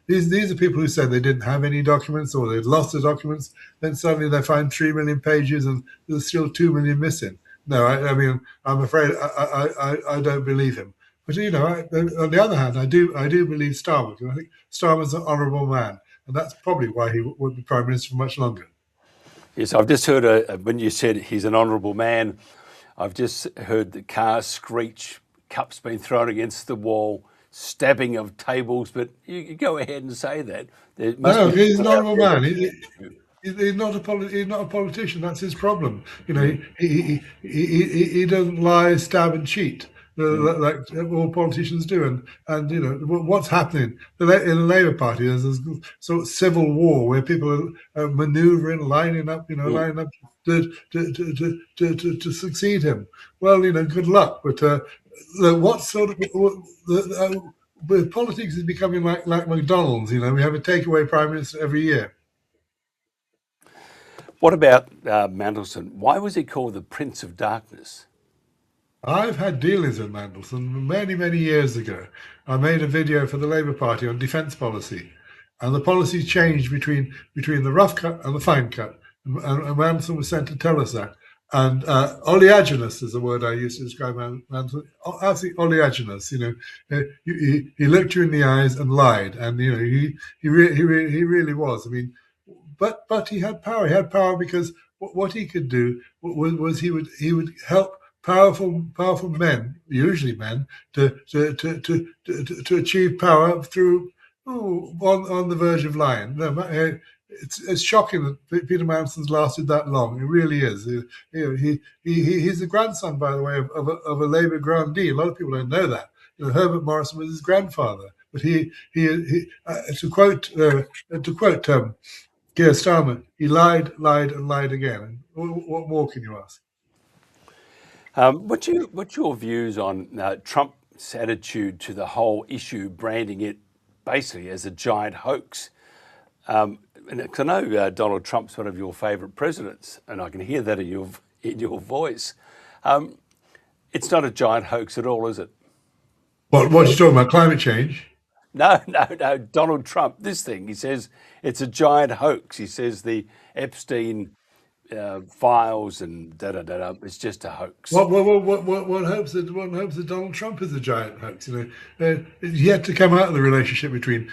these are people who said they didn't have any documents or they'd lost the documents. Then suddenly they find 3 million pages and there's still 2 million missing. No, I mean, I'm afraid I don't believe him. But on the other hand, I do believe Starmer. I think Starmer's an honourable man, and that's probably why he won't be Prime Minister for much longer. Yes, I've just heard when you said he's an honourable man, I've just heard the car screech, cups being thrown against the wall, stabbing of tables. But you go ahead and say that. No, he's an honourable man. He's not a politician. That's his problem. He doesn't lie, stab, and cheat like all politicians do. And what's happening in the Labour Party is this sort of civil war where people are manoeuvring, lining up to succeed him. Well, good luck. But what sort of politics is becoming like McDonald's. We have a takeaway prime minister every year. What about Mandelson? Why was he called the Prince of Darkness? I've had dealings with Mandelson many, many years ago. I made a video for the Labour Party on defence policy, and the policy changed between the rough cut and the fine cut. And Mandelson was sent to tell us that. And oleaginous is the word I use to describe Mandelson. Absolutely oleaginous. He looked you in the eyes and lied, and he really was. I mean, but he had power. He had power because what he could do was he would help powerful men, usually men, to achieve power through on the verge of lying. No, it's shocking that Peter Mandelson's lasted that long. It really is. He's the grandson, by the way, of a Labour grandee. A lot of people don't know that. Herbert Morrison was his grandfather. But he to quote Keir Starmer, he lied, and lied again. What more can you ask? What's your views on Trump's attitude to the whole issue, branding it basically as a giant hoax? And I know Donald Trump's one of your favourite presidents, and I can hear that in your voice. It's not a giant hoax at all, is it? What are you talking about? Climate change? No. Donald Trump, this thing, he says it's a giant hoax. He says the Epstein files and da-da-da-da, it's just a hoax. One hopes that Donald Trump is a giant hoax. He had to come out of the relationship between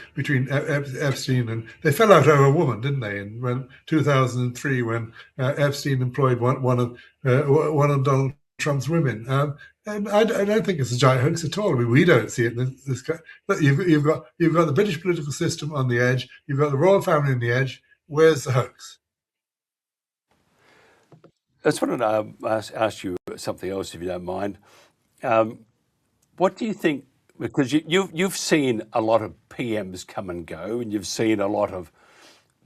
Epstein and they fell out over a woman, didn't they? In 2003, when Epstein employed one of Donald Trump's women. And I don't think it's a giant hoax at all. I mean, we don't see it. Look, you've got the British political system on the edge. You've got the royal family on the edge. Where's the hoax? I just wanted to ask you something else, if you don't mind. What do you think? Because you've seen a lot of PMs come and go, and you've seen a lot of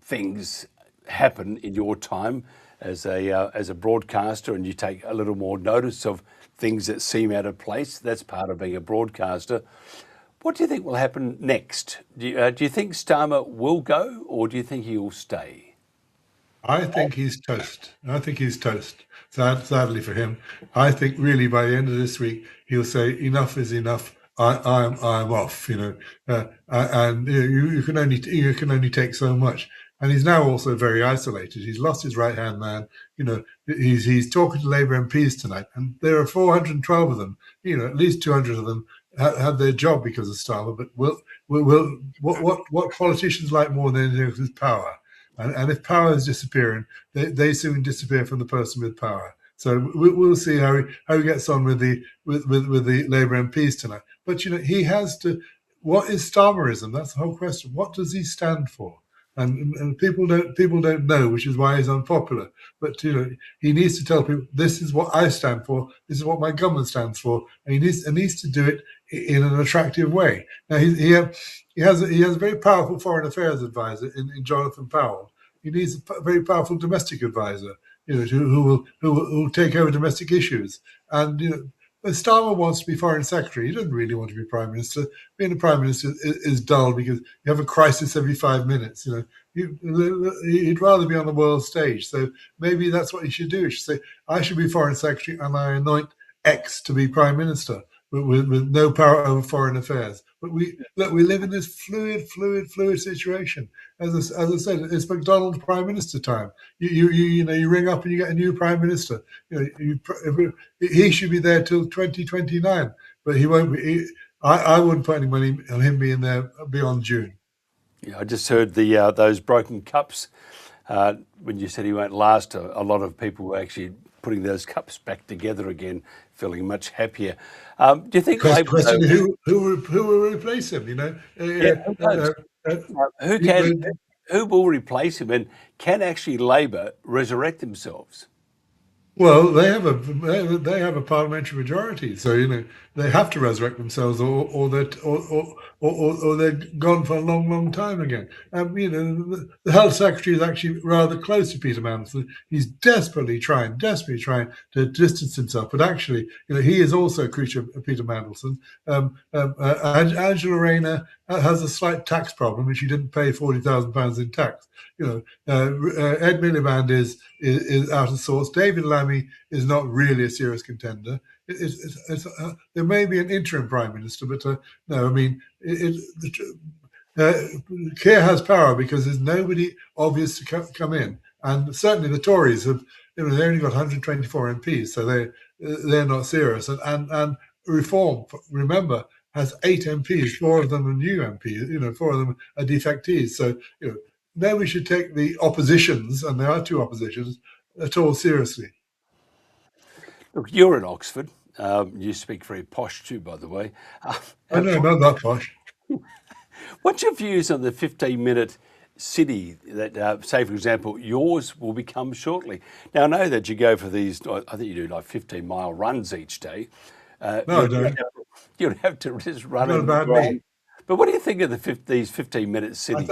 things happen in your time as a broadcaster, and you take a little more notice of things that seem out of place. That's part of being a broadcaster. What do you think will happen next? Do you think Starmer will go, or do you think he'll stay? I think he's toast. I think he's toast. Sadly for him, I think really by the end of this week he'll say enough is enough. I'm off. And you can only take so much. And he's now also very isolated. He's lost his right hand man. He's talking to Labour MPs tonight, and there are 412 of them. At least 200 of them had their job because of Starmer. But what politicians like more than anything else is power. And if power is disappearing, they soon disappear from the person with power. So we'll see how he gets on with the Labour MPs tonight. But he has to. What is Starmerism? That's the whole question. What does he stand for? And people don't know, which is why he's unpopular. But he needs to tell people, this is what I stand for. This is what my government stands for, and he needs to do it in an attractive way. Now he has a very powerful foreign affairs advisor in Jonathan Powell. He needs a very powerful domestic advisor, who will take over domestic issues. And but Starmer wants to be foreign secretary. He doesn't really want to be prime minister. Being a prime minister is dull because you have a crisis every 5 minutes. He'd rather be on the world stage. So maybe that's what he should do. He should say, I should be foreign secretary and I anoint X to be prime minister with no power over foreign affairs. But we live in this fluid situation. As I said, it's McDonald's prime minister time. You ring up and you get a new prime minister. He should be there till 2029, but he won't be. I wouldn't put any money on him being there beyond June. Yeah, I just heard those broken cups when you said he won't last. A lot of people were actually putting those cups back together again, feeling much happier. Do you think question who will replace him? Who will replace him, and can actually Labor resurrect themselves? Well, they have a parliamentary majority, so they have to resurrect themselves, or they're gone for a long time again. The health secretary is actually rather close to Peter Mandelson. He's desperately trying to distance himself, but actually, he is also a creature of Peter Mandelson. Angela Rayner has a slight tax problem, and she didn't pay £40,000 in tax. Ed Miliband is out of sorts. David Lammy is not really a serious contender. There may be an interim prime minister, but no. I mean, Keir has power because there's nobody obvious to come in, and certainly the Tories have. They only got 124 MPs, so they're not serious. And Reform, remember, has 8 MPs. 4 of them are new MPs. 4 of them are defectees. So nobody should take the oppositions, and there are 2 oppositions, at all seriously. Look, you're in Oxford. You speak very posh too, by the way. No, not that posh. What's your views on the 15-minute city that, say, for example, yours will become shortly? Now, I know that you go for these, I think you do like 15-mile runs each day. No, I don't. You'd have to just run Not and about grind. me. But what do you think of these 15-minute cities?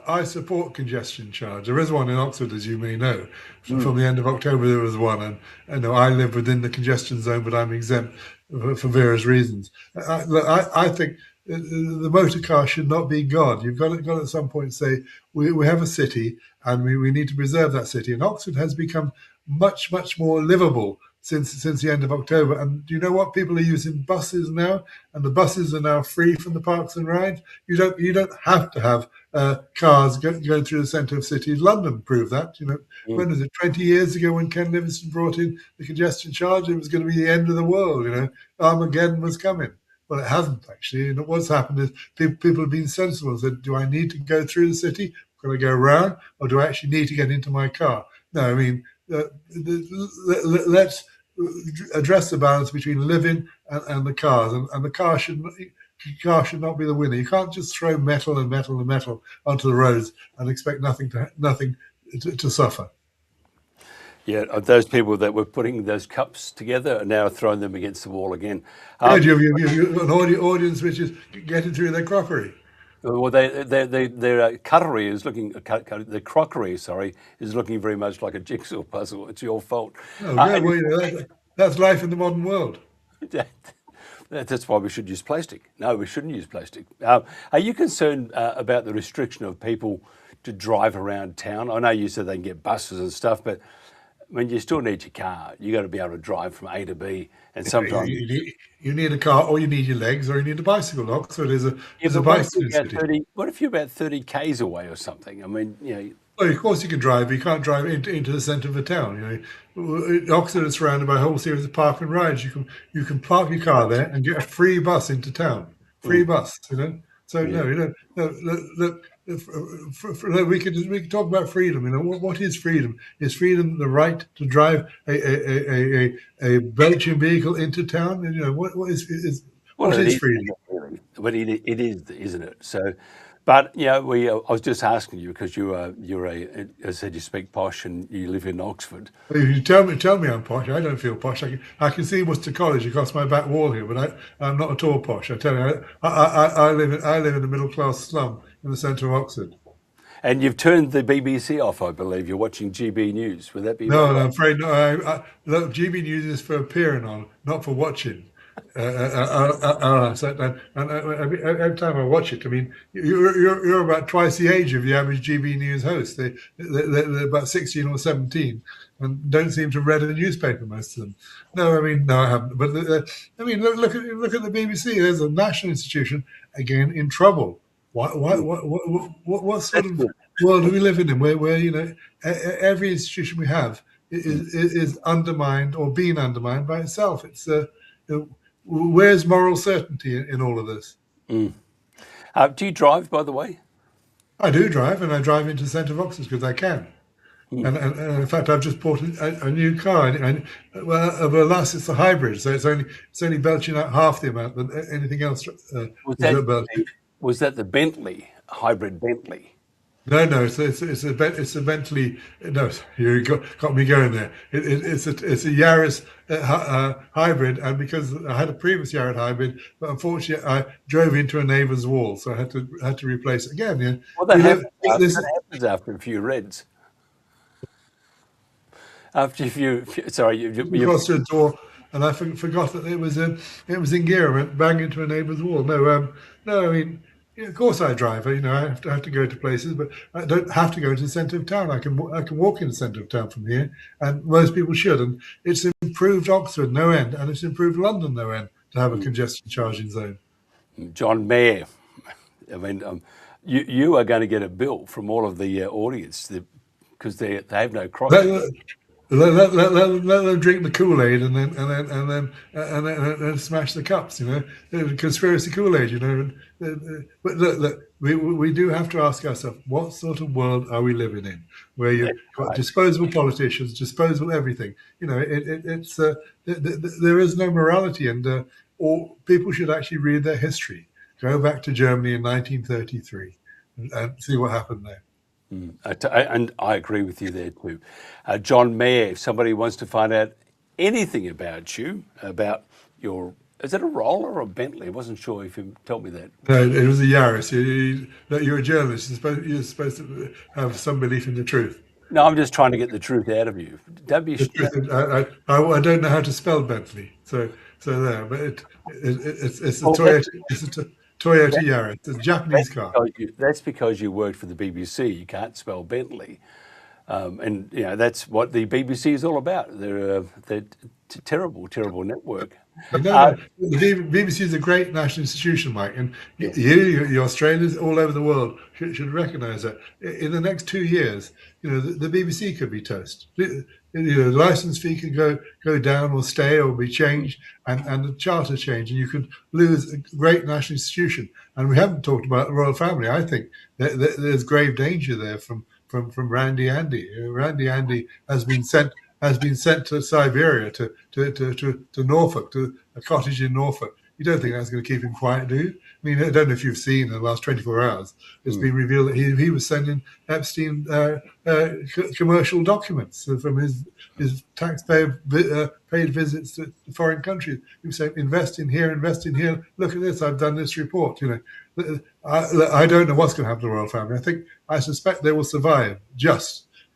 I support congestion charge. There is one in Oxford, as you may know. From the end of October, there was one, and I live within the congestion zone, but I'm exempt for various reasons. I think the motor car should not be God. You've got to at some point say we have a city, and we need to preserve that city. And Oxford has become much more livable since the end of October. And do you know what? People are using buses now, and the buses are now free from the parks and rides. You don't have to have cars going through the centre of cities. London proved that. When was it? 20 years ago, when Ken Livingstone brought in the congestion charge, it was going to be the end of the world. Armageddon was coming. Well, it hasn't actually. And what's happened is people have been sensible and said, do I need to go through the city? Can I go around, or do I actually need to get into my car? No, I mean, let's address the balance between living and the cars, and the car should not be the winner. You can't just throw metal onto the roads and expect nothing to suffer. Yeah, those people that were putting those cups together are now throwing them against the wall again. You have an audience which is getting through their crockery. Well, their cutlery is looking. The crockery, is looking very much like a jigsaw puzzle. It's your fault. That's life in the modern world. That's why we should use plastic. No, we shouldn't use plastic. Are you concerned about the restriction of people to drive around town? I know you said they can get buses and stuff, but I mean, you still need your car. You got to be able to drive from A to B, and sometimes You need a car, or you need your legs, or you need a bicycle. Oxford is a but what if bicycle you're about city. 30? What if you're about 30 k's away or something? I mean, Well, of course you can drive, but you can't drive into the centre of a town. Oxford is surrounded by a whole series of park and rides. You can park your car there and get a free bus into town. Free bus, So Yeah. look, we can talk about freedom. What is freedom? Is freedom the right to drive a Belgian vehicle into town? And what is Well, what it is is, freedom? really, but it is, isn't it? So, but I was just asking you because you're as I said, you speak posh and you live in Oxford. If you tell me I'm posh, I don't feel posh. I can see Worcester College across my back wall here, but I'm not at all posh. I tell you, I live in a middle class slum in the centre of Oxford. And you've turned the BBC off, I believe. You're watching GB News. Would that be No, about right? I'm afraid no. Look, GB News is for appearing on, not for watching. Every time I watch it, I mean, you're about twice the age of the average GB News host. They're about 16 or 17 and don't seem to have read a newspaper, most of them. No, I mean, no, I haven't. But I mean, look at the BBC. There's a national institution again in trouble. What sort That's of good. world do we live in where every institution we have is undermined or being undermined by itself? It's where's moral certainty in all of this? Do you drive, by the way? I do drive, and I drive into the centre of Oxford because I can. And in fact, I've just bought a new car. Alas, it's a hybrid, so it's only belching out half the amount than anything else. Was that the Bentley, hybrid Bentley? No, it's a Bentley. No, you got me going there. It's a Yaris hybrid, and because I had a previous Yaris hybrid, but unfortunately I drove into a neighbour's wall, so I had to replace it again. Yeah, Well, that happens after a few reds. After a few, sorry, you across the door, and I forgot that it was in gear. I went bang into a neighbour's wall. No, I mean. Yeah, of course I drive. I have to go to places, but I don't have to go to the centre of town. I can walk in the centre of town from here, and most people should. And it's improved Oxford no end, and it's improved London no end to have a congestion charging zone. John Mayer, I mean, you are going to get a bill from all of the audience because they have no cross. Let them drink the Kool-Aid and then smash the cups. Conspiracy Kool-Aid. But look, we do have to ask ourselves, what sort of world are we living in, where you've got disposable politicians, disposable everything? There is no morality, and or people should actually read their history. Go back to Germany in 1933 and see what happened there. And I agree with you there too. John Mayer, if somebody wants to find out anything about you, about is it a Roller or a Bentley? I wasn't sure if you told me that. No, it was a Yaris. You're a journalist. You're supposed to have some belief in the truth. No, I'm just trying to get the truth out of you. Don't be. I don't know how to spell Bentley, so there. But it's a Toyota. It's a Toyota Yaris. It's a Japanese car. That's because you worked for the BBC. You can't spell Bentley, and that's what the BBC is all about. They're a terrible network. No, the BBC is a great national institution, Mike, and you Australians all over the world should recognise that. In the next 2 years, the BBC could be toast. The licence fee could go down or stay or be changed, and the charter change, and you could lose a great national institution. And we haven't talked about the royal family. I think that there's grave danger there from Randy Andy. Randy Andy has been sent to Siberia, to Norfolk, to a cottage in Norfolk. You don't think that's going to keep him quiet, do you? I mean, I don't know if you've seen in the last 24 hours, it's been revealed that he was sending Epstein commercial documents from his taxpayer paid visits to foreign countries. He was saying, invest in here, look at this, I've done this report. I don't know what's going to happen to the royal family. I suspect they will survive,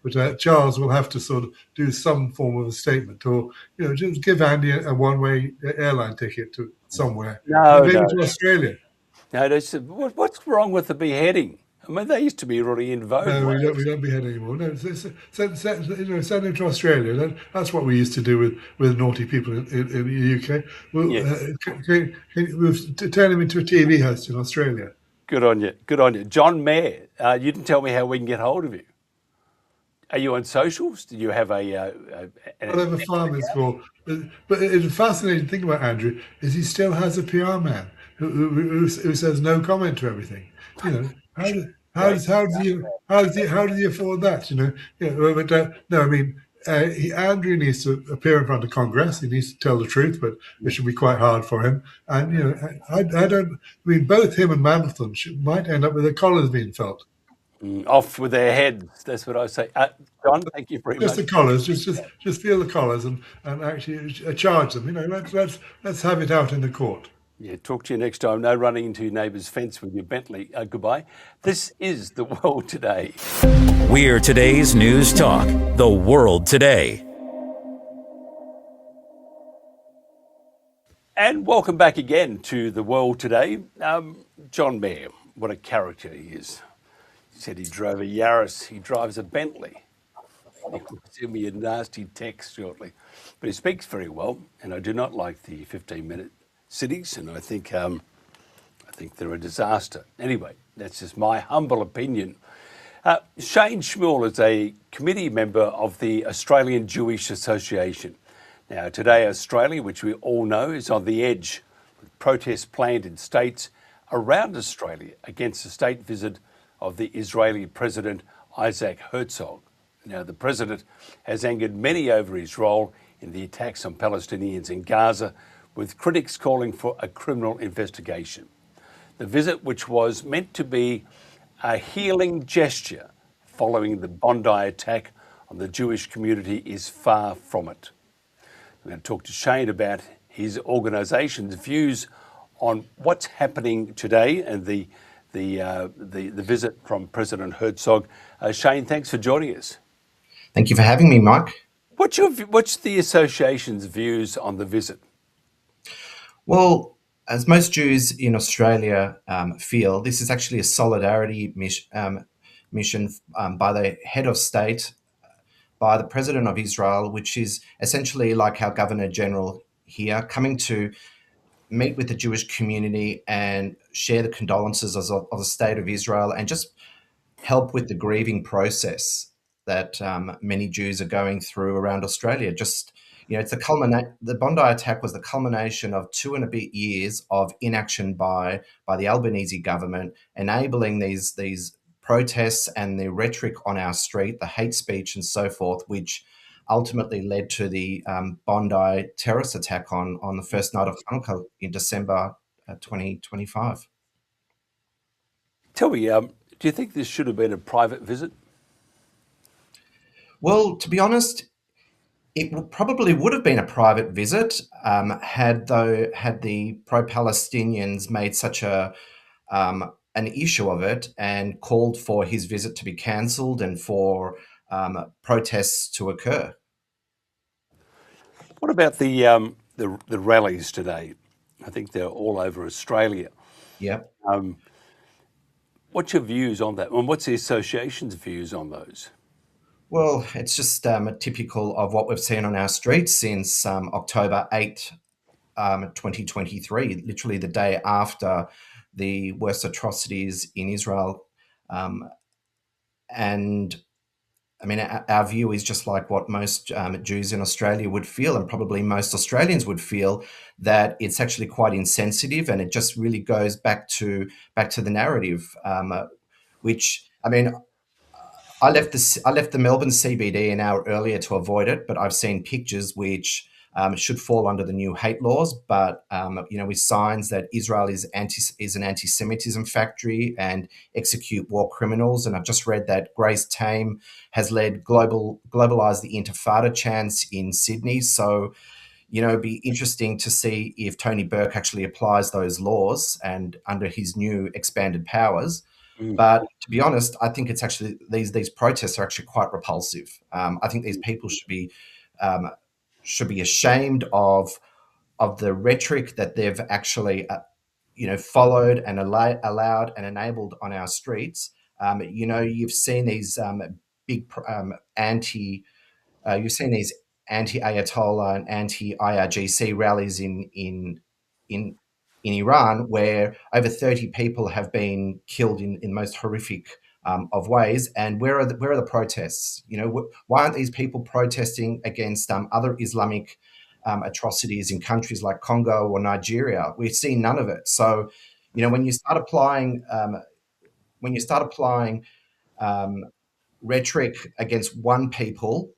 but Charles will have to sort of do some form of a statement, or just give Andy a one-way airline ticket to somewhere, maybe to Australia. No, what's wrong with the beheading? I mean, they used to be really in vogue. No, weren't we don't behead anymore. No, send them to Australia. That's what we used to do with naughty people in the UK. Yes. We'll turn him into a TV host in Australia. Good on you. Good on you. John Mayer, you didn't tell me how we can get hold of you. Are you on socials? Do you have Whatever farm it's for. But the fascinating thing about Andrew is he still has a PR man who says no comment to everything. You know, how does he afford that? You know, but no, I mean, Andrew needs to appear in front of Congress. He needs to tell the truth, but it should be quite hard for him. And you know, I don't. I mean, both him and Mandelson might end up with their collars being felt. off with their heads? That's what I say. John, thank you very Just much. the collars, just feel the collars and actually charge them. You know, let's have it out in the court. Yeah, talk to you next time. No running into your neighbour's fence with your Bentley. Goodbye. This is The World Today. We're today's news talk, The World Today. And welcome back again to The World Today. John Mayer, what a character he is. He said he drove a Yaris. He drives a Bentley. He'll send me a nasty text shortly. But he speaks very well, and I do not like the 15-minute cities, and I think they're a disaster. Anyway, that's just my humble opinion. Shane Schmuel is a committee member of the Australian Jewish Association. Now, today, Australia, which we all know, is on the edge, with protests planned in states around Australia against the state visit of the Israeli President Isaac Herzog. Now, the president has angered many over his role in the attacks on Palestinians in Gaza, with critics calling for a criminal investigation. The visit, which was meant to be a healing gesture following the Bondi attack on the Jewish community, is far from it. I'm going to talk to Shane about his organisation's views on what's happening today and the visit from President Herzog. Shane, thanks for joining us. Thank you for having me, Mike. What's the association's views on the visit? Well, as most Jews in Australia feel, this is actually a solidarity mission by the head of state, by the President of Israel, which is essentially like our Governor General here, coming to meet with the Jewish community and share the condolences of the state of Israel and just help with the grieving process that many Jews are going through around Australia. Just, you know, it's the Bondi attack was the culmination of 2 and a bit years of inaction by the Albanese government, enabling these protests and the rhetoric on our street, the hate speech and so forth, which ultimately led to the Bondi terrorist attack on the first night of Hanukkah in December 2025. Tell me, do you think this should have been a private visit? Well, to be honest, it probably would have been a private visit had the pro-Palestinians made such an issue of it and called for his visit to be cancelled and for protests to occur. What about the rallies today? I think they're all over Australia. Yeah. What's your views on that? And what's the association's views on those? Well, it's just typical of what we've seen on our streets since October 8th, 2023, literally the day after the worst atrocities in Israel. And I mean, our view is just like what most Jews in Australia would feel, and probably most Australians would feel, that it's actually quite insensitive, and it just really goes back to the narrative, which, I mean, I left the Melbourne CBD an hour earlier to avoid it, but I've seen pictures which should fall under the new hate laws, but with signs that Israel is an anti-Semitism factory and execute war criminals. And I've just read that Grace Tame has led globalize the Intifada chants in Sydney. So, it'd be interesting to see if Tony Burke actually applies those laws and under his new expanded powers. But to be honest, I think it's actually these protests are actually quite repulsive. I think these people should be ashamed of the rhetoric that they've actually followed and allowed and enabled on our streets You've seen these big you've seen these anti-Ayatollah and anti-IRGC rallies in Iran, where over 30 people have been killed in most horrific of ways. And where are the protests? Why aren't these people protesting against other Islamic atrocities in countries like Congo or Nigeria? We've seen none of it. So, when you start applying rhetoric against one people,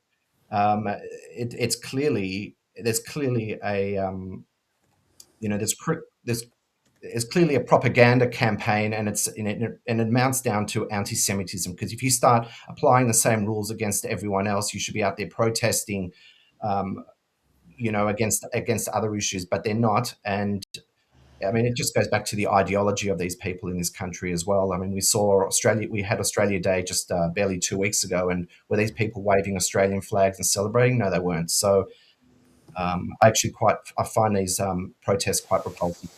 it's clearly there's clearly a there's clearly a propaganda campaign, and it amounts down to anti-Semitism. Because if you start applying the same rules against everyone else, you should be out there protesting, against other issues, but they're not. And I mean, it just goes back to the ideology of these people in this country as well. I mean, we had Australia Day just barely 2 weeks ago, and were these people waving Australian flags and celebrating? No, they weren't. So I find these protests quite repulsive.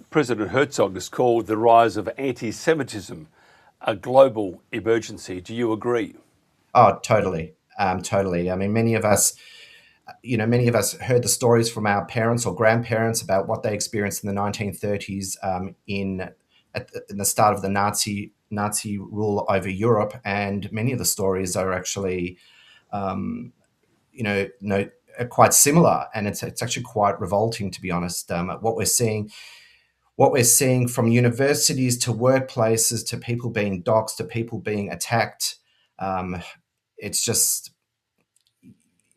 President Herzog has called the rise of anti-Semitism a global emergency. Do you agree? Oh, totally. Totally. I mean, many of us heard the stories from our parents or grandparents about what they experienced in the 1930s in the start of the Nazi rule over Europe, and many of the stories are actually, quite similar, and it's actually quite revolting, to be honest. What we're seeing from universities to workplaces to people being doxxed to people being attacked, it's just.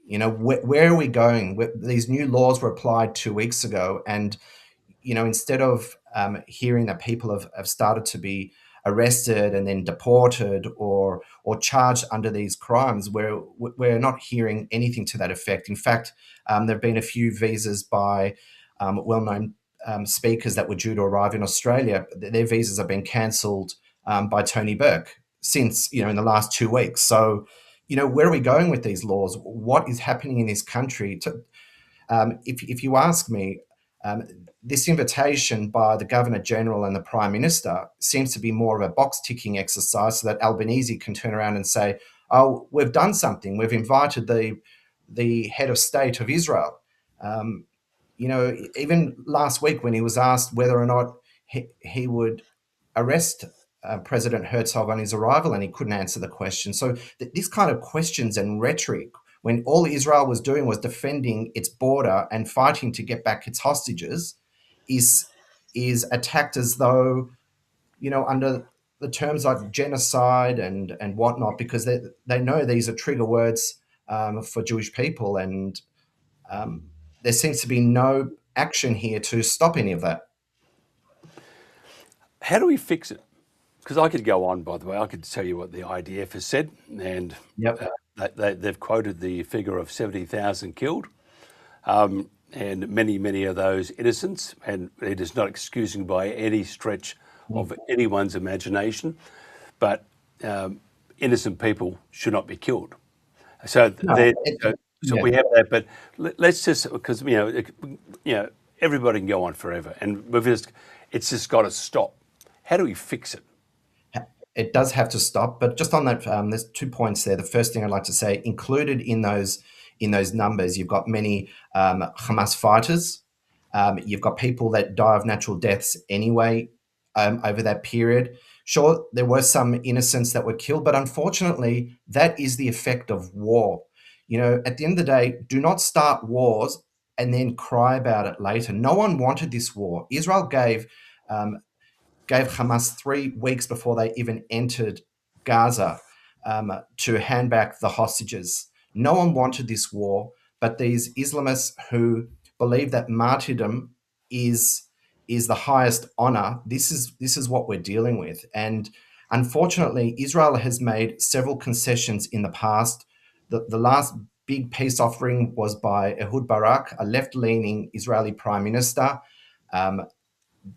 Where are we going? These new laws were applied 2 weeks ago, and instead of hearing that people have started to be arrested and then deported or charged under these crimes, we're not hearing anything to that effect. In fact, there have been a few visas by well-known speakers that were due to arrive in Australia. Their visas have been cancelled by Tony Burke since in the last 2 weeks. So. Where are we going with these laws? What is happening in this country? If you ask me, this invitation by the Governor-General and the Prime Minister seems to be more of a box-ticking exercise so that Albanese can turn around and say, oh, we've done something. We've invited the head of state of Israel. Even last week when he was asked whether or not he would arrest President Herzog on his arrival, and he couldn't answer the question. So this kind of questions and rhetoric, when all Israel was doing was defending its border and fighting to get back its hostages, is attacked as though, under the terms like genocide and whatnot, because they know these are trigger words for Jewish people, and there seems to be no action here to stop any of that. How do we fix it? Because I could go on, by the way. I could tell you what the IDF has said, and they've quoted the figure of 70,000 killed, and many of those innocents, and it is not excusing by any stretch of anyone's imagination, but innocent people should not be killed. So, we have that, but let's just, because everybody can go on forever, and it's just got to stop. How do we fix it? It does have to stop, but just on that, there's 2 points there. The first thing I'd like to say, included in those numbers, you've got many Hamas fighters. You've got people that die of natural deaths anyway over that period. Sure, there were some innocents that were killed, but unfortunately, that is the effect of war. At the end of the day, do not start wars and then cry about it later. No one wanted this war. Israel gave Hamas 3 weeks before they even entered Gaza to hand back the hostages. No one wanted this war, but these Islamists who believe that martyrdom is the highest honor, this is what we're dealing with. And unfortunately, Israel has made several concessions in the past. The last big peace offering was by Ehud Barak, a left-leaning Israeli prime minister.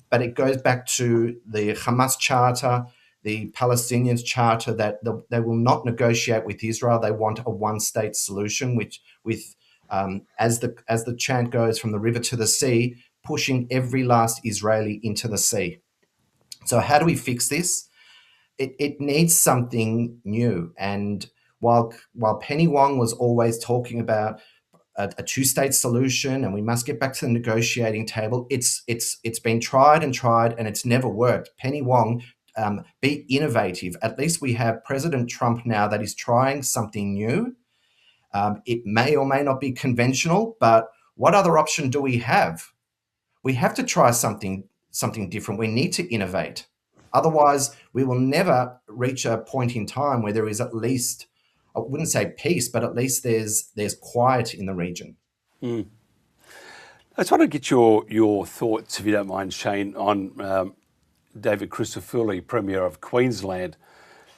But it goes back to the Hamas charter, the Palestinians charter, that they will not negotiate with Israel. They want a one-state solution, as the chant goes, from the river to the sea, pushing every last Israeli into the sea. So how do we fix this? it needs something new. And while Penny Wong was always talking about a two-state solution and we must get back to the negotiating table, it's been tried and tried and it's never worked. Penny Wong, be innovative. At least we have President Trump now that is trying something new. It may or may not be conventional, but what other option do we have? We have to try something different. We need to innovate. Otherwise, we will never reach a point in time where there is at least, I wouldn't say peace, but at least there's quiet in the region. I just want to get your thoughts, if you don't mind, Shane, on David Crisafulli, Premier of Queensland,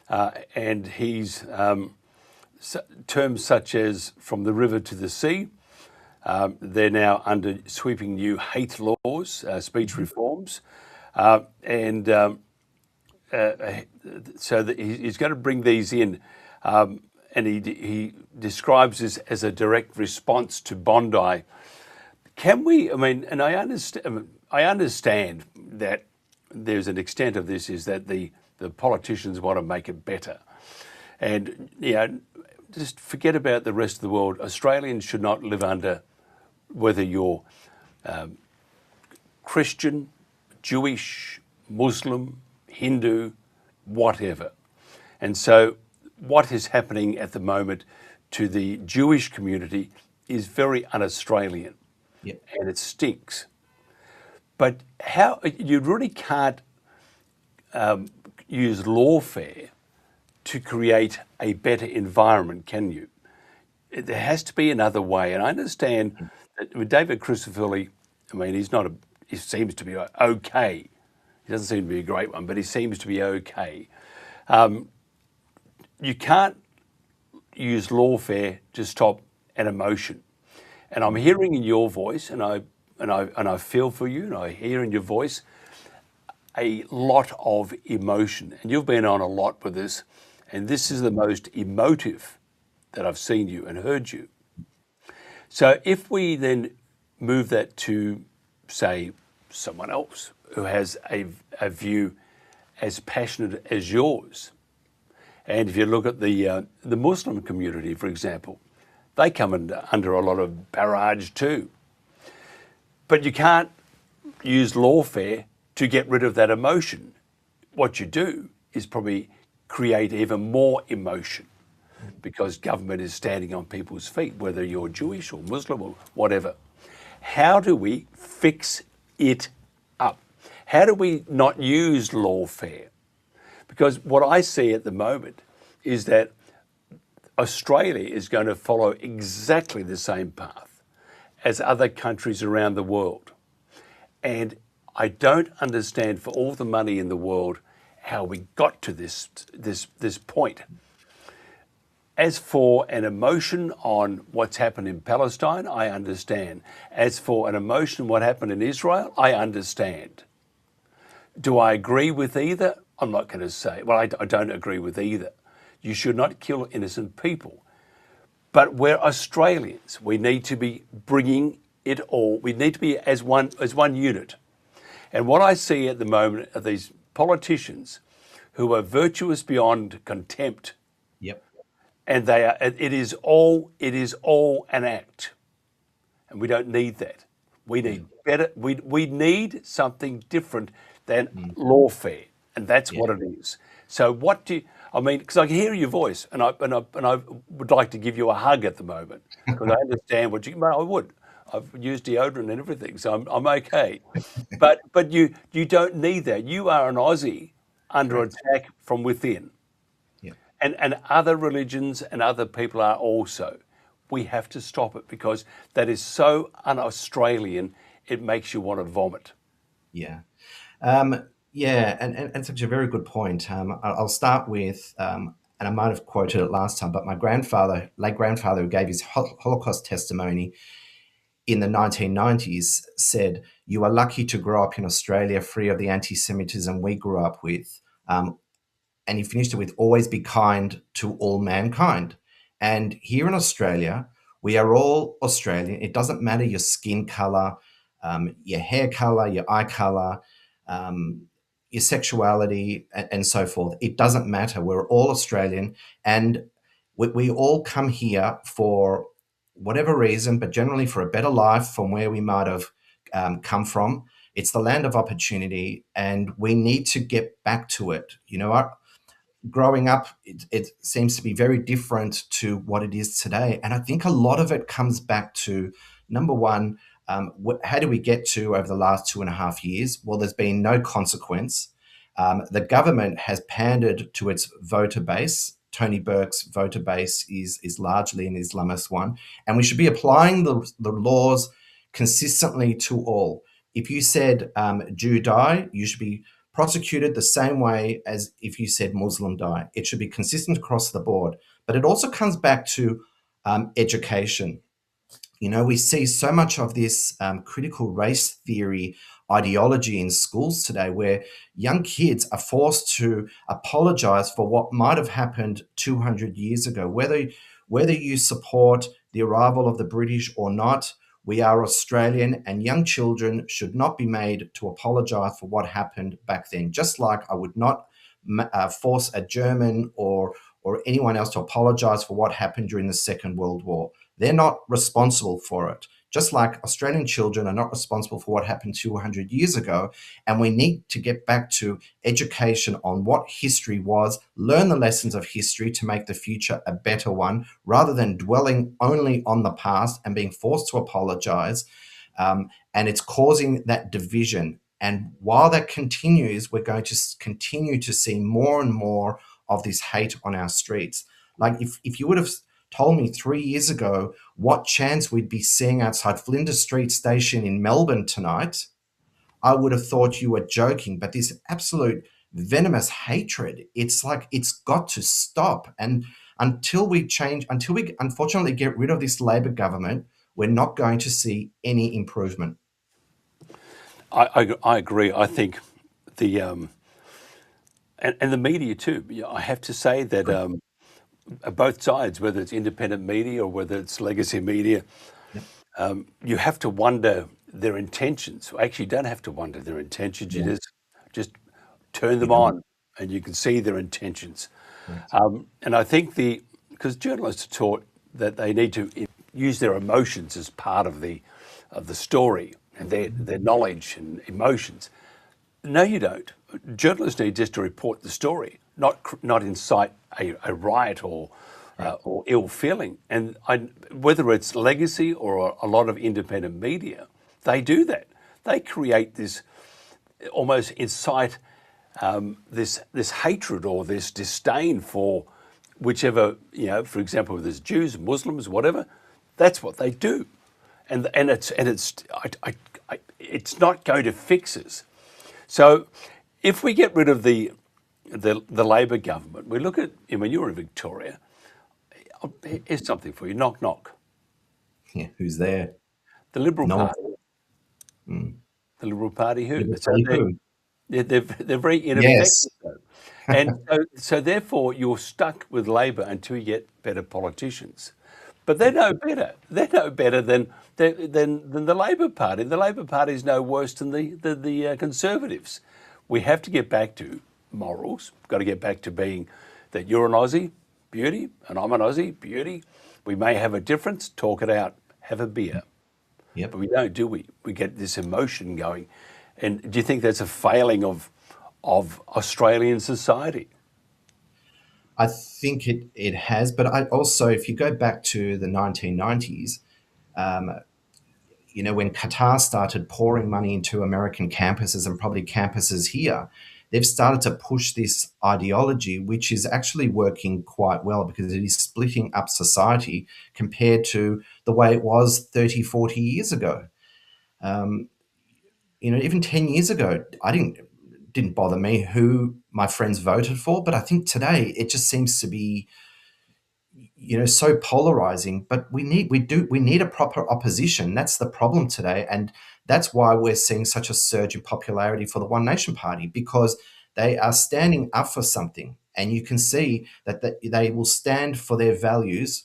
and his terms such as from the river to the sea. They're now under sweeping new hate laws, speech reforms, and so that he's going to bring these in, and he describes this as a direct response to Bondi. Can we? I mean, and I understand that there's an extent of this is that the politicians want to make it better, and just forget about the rest of the world. Australians should not live under, whether you're Christian, Jewish, Muslim, Hindu, whatever. And so what is happening at the moment to the Jewish community is very un-Australian. Yep. And it stinks. But how you really can't use lawfare to create a better environment, can you? There has to be another way. And I understand that with David Crisafulli, I mean, he seems to be okay. He doesn't seem to be a great one, but he seems to be okay. You can't use lawfare to stop an emotion. And I'm hearing in your voice, and I feel for you, and I hear in your voice a lot of emotion. And you've been on a lot with this, and this is the most emotive that I've seen you and heard you. So if we then move that to, say, someone else who has a view as passionate as yours, and if you look at the Muslim community, for example, they come under a lot of barrage too. But you can't use lawfare to get rid of that emotion. What you do is probably create even more emotion because government is standing on people's feet, whether you're Jewish or Muslim or whatever. How do we fix it up? How do we not use lawfare? Because what I see at the moment is that Australia is going to follow exactly the same path as other countries around the world. And I don't understand for all the money in the world how we got to this point. As for an emotion on what's happened in Palestine, I understand. As for an emotion on what happened in Israel, I understand. Do I agree with either? I'm not going to say. Well, I don't agree with either. You should not kill innocent people. But we're Australians. We need to be bringing it all. We need to be as one unit. And what I see at the moment are these politicians who are virtuous beyond contempt. Yep. And they are. It is all an act, and we don't need that. We need better. We need something different than lawfare, and that's what it is. So what do you, I mean? Because I can hear your voice, and I would like to give you a hug at the moment because I understand what you. I would. I've used deodorant and everything, so I'm okay. But you don't need that. You are an Aussie under attack from within. And other religions and other people are also. We have to stop it because that is so un-Australian, it makes you want to vomit. Yeah. And such a very good point. I'll start with, and I might have quoted it last time, but my late grandfather, who gave his Holocaust testimony in the 1990s, said, "You are lucky to grow up in Australia free of the anti-Semitism we grew up with." And he finished it with, "Always be kind to all mankind." And here in Australia, we are all Australian. It doesn't matter your skin color, your hair color, your eye color. your sexuality, and so forth. It doesn't matter. We're all Australian, and we all come here for whatever reason, but generally for a better life from where we might have come from. It's the land of opportunity, and we need to get back to it. Growing up, it seems to be very different to what it is today. And I think a lot of it comes back to, number one, how do we get to over the last 2.5 years? Well, there's been no consequence. The government has pandered to its voter base. Tony Burke's voter base is largely an Islamist one. And we should be applying the laws consistently to all. If you said Jew die, you should be prosecuted the same way as if you said Muslim die. It should be consistent across the board. But it also comes back to education. We see so much of this critical race theory ideology in schools today, where young kids are forced to apologize for what might have happened 200 years ago. Whether you support the arrival of the British or not, we are Australian, and young children should not be made to apologize for what happened back then. Just like I would not force a German or anyone else to apologize for what happened during the Second World War. They're not responsible for it. Just like Australian children are not responsible for what happened 200 years ago. And we need to get back to education on what history was, learn the lessons of history to make the future a better one, rather than dwelling only on the past and being forced to apologize. And it's causing that division. And while that continues, we're going to continue to see more and more of this hate on our streets. Like if you would have told me 3 years ago what chance we'd be seeing outside Flinders Street Station in Melbourne tonight, I would have thought you were joking. But this absolute venomous hatred, it's like it's got to stop. And until we unfortunately get rid of this Labor government, we're not going to see any improvement. I agree. I think the and the media too. I have to say that both sides, whether it's independent media or whether it's legacy media, you have to wonder their intentions. Actually, you don't have to wonder their intentions. You just turn them on, and you can see their intentions. And I think because journalists are taught that they need to use their emotions as part of the story and their knowledge and emotions. No, you don't. Journalists need just to report the story, not incite a riot or ill feeling. And whether it's legacy or a lot of independent media, they do that. They create this, almost incite this hatred or this disdain for whichever, for example, if there's Jews, Muslims, whatever. That's what they do, and it's not going to fix us. So if we get rid of the Labor government, we look at, when you're in Victoria, here's something for you, knock, knock. Yeah, who's there? The Liberal No. Party. The Liberal Party who? They're very ineffective. Yes. And so therefore you're stuck with Labor until you get better politicians. But they're no better. They're no better than the Labor Party. The Labor Party is no worse than the Conservatives. We have to get back to morals. We've got to get back to being that you're an Aussie, beauty, and I'm an Aussie, beauty. We may have a difference, talk it out, have a beer. Yep. But we don't, do we? We get this emotion going. And do you think that's a failing of Australian society? I think it has, but I also, if you go back to the 1990s, when Qatar started pouring money into American campuses and probably campuses here, they've started to push this ideology, which is actually working quite well because it is splitting up society compared to the way it was 30, 40 years ago. Even 10 years ago, didn't bother me who my friends voted for, but I think today it just seems to be, so polarizing. But we need a proper opposition. That's the problem today, and that's why we're seeing such a surge in popularity for the One Nation Party, because they are standing up for something, and you can see that they will stand for their values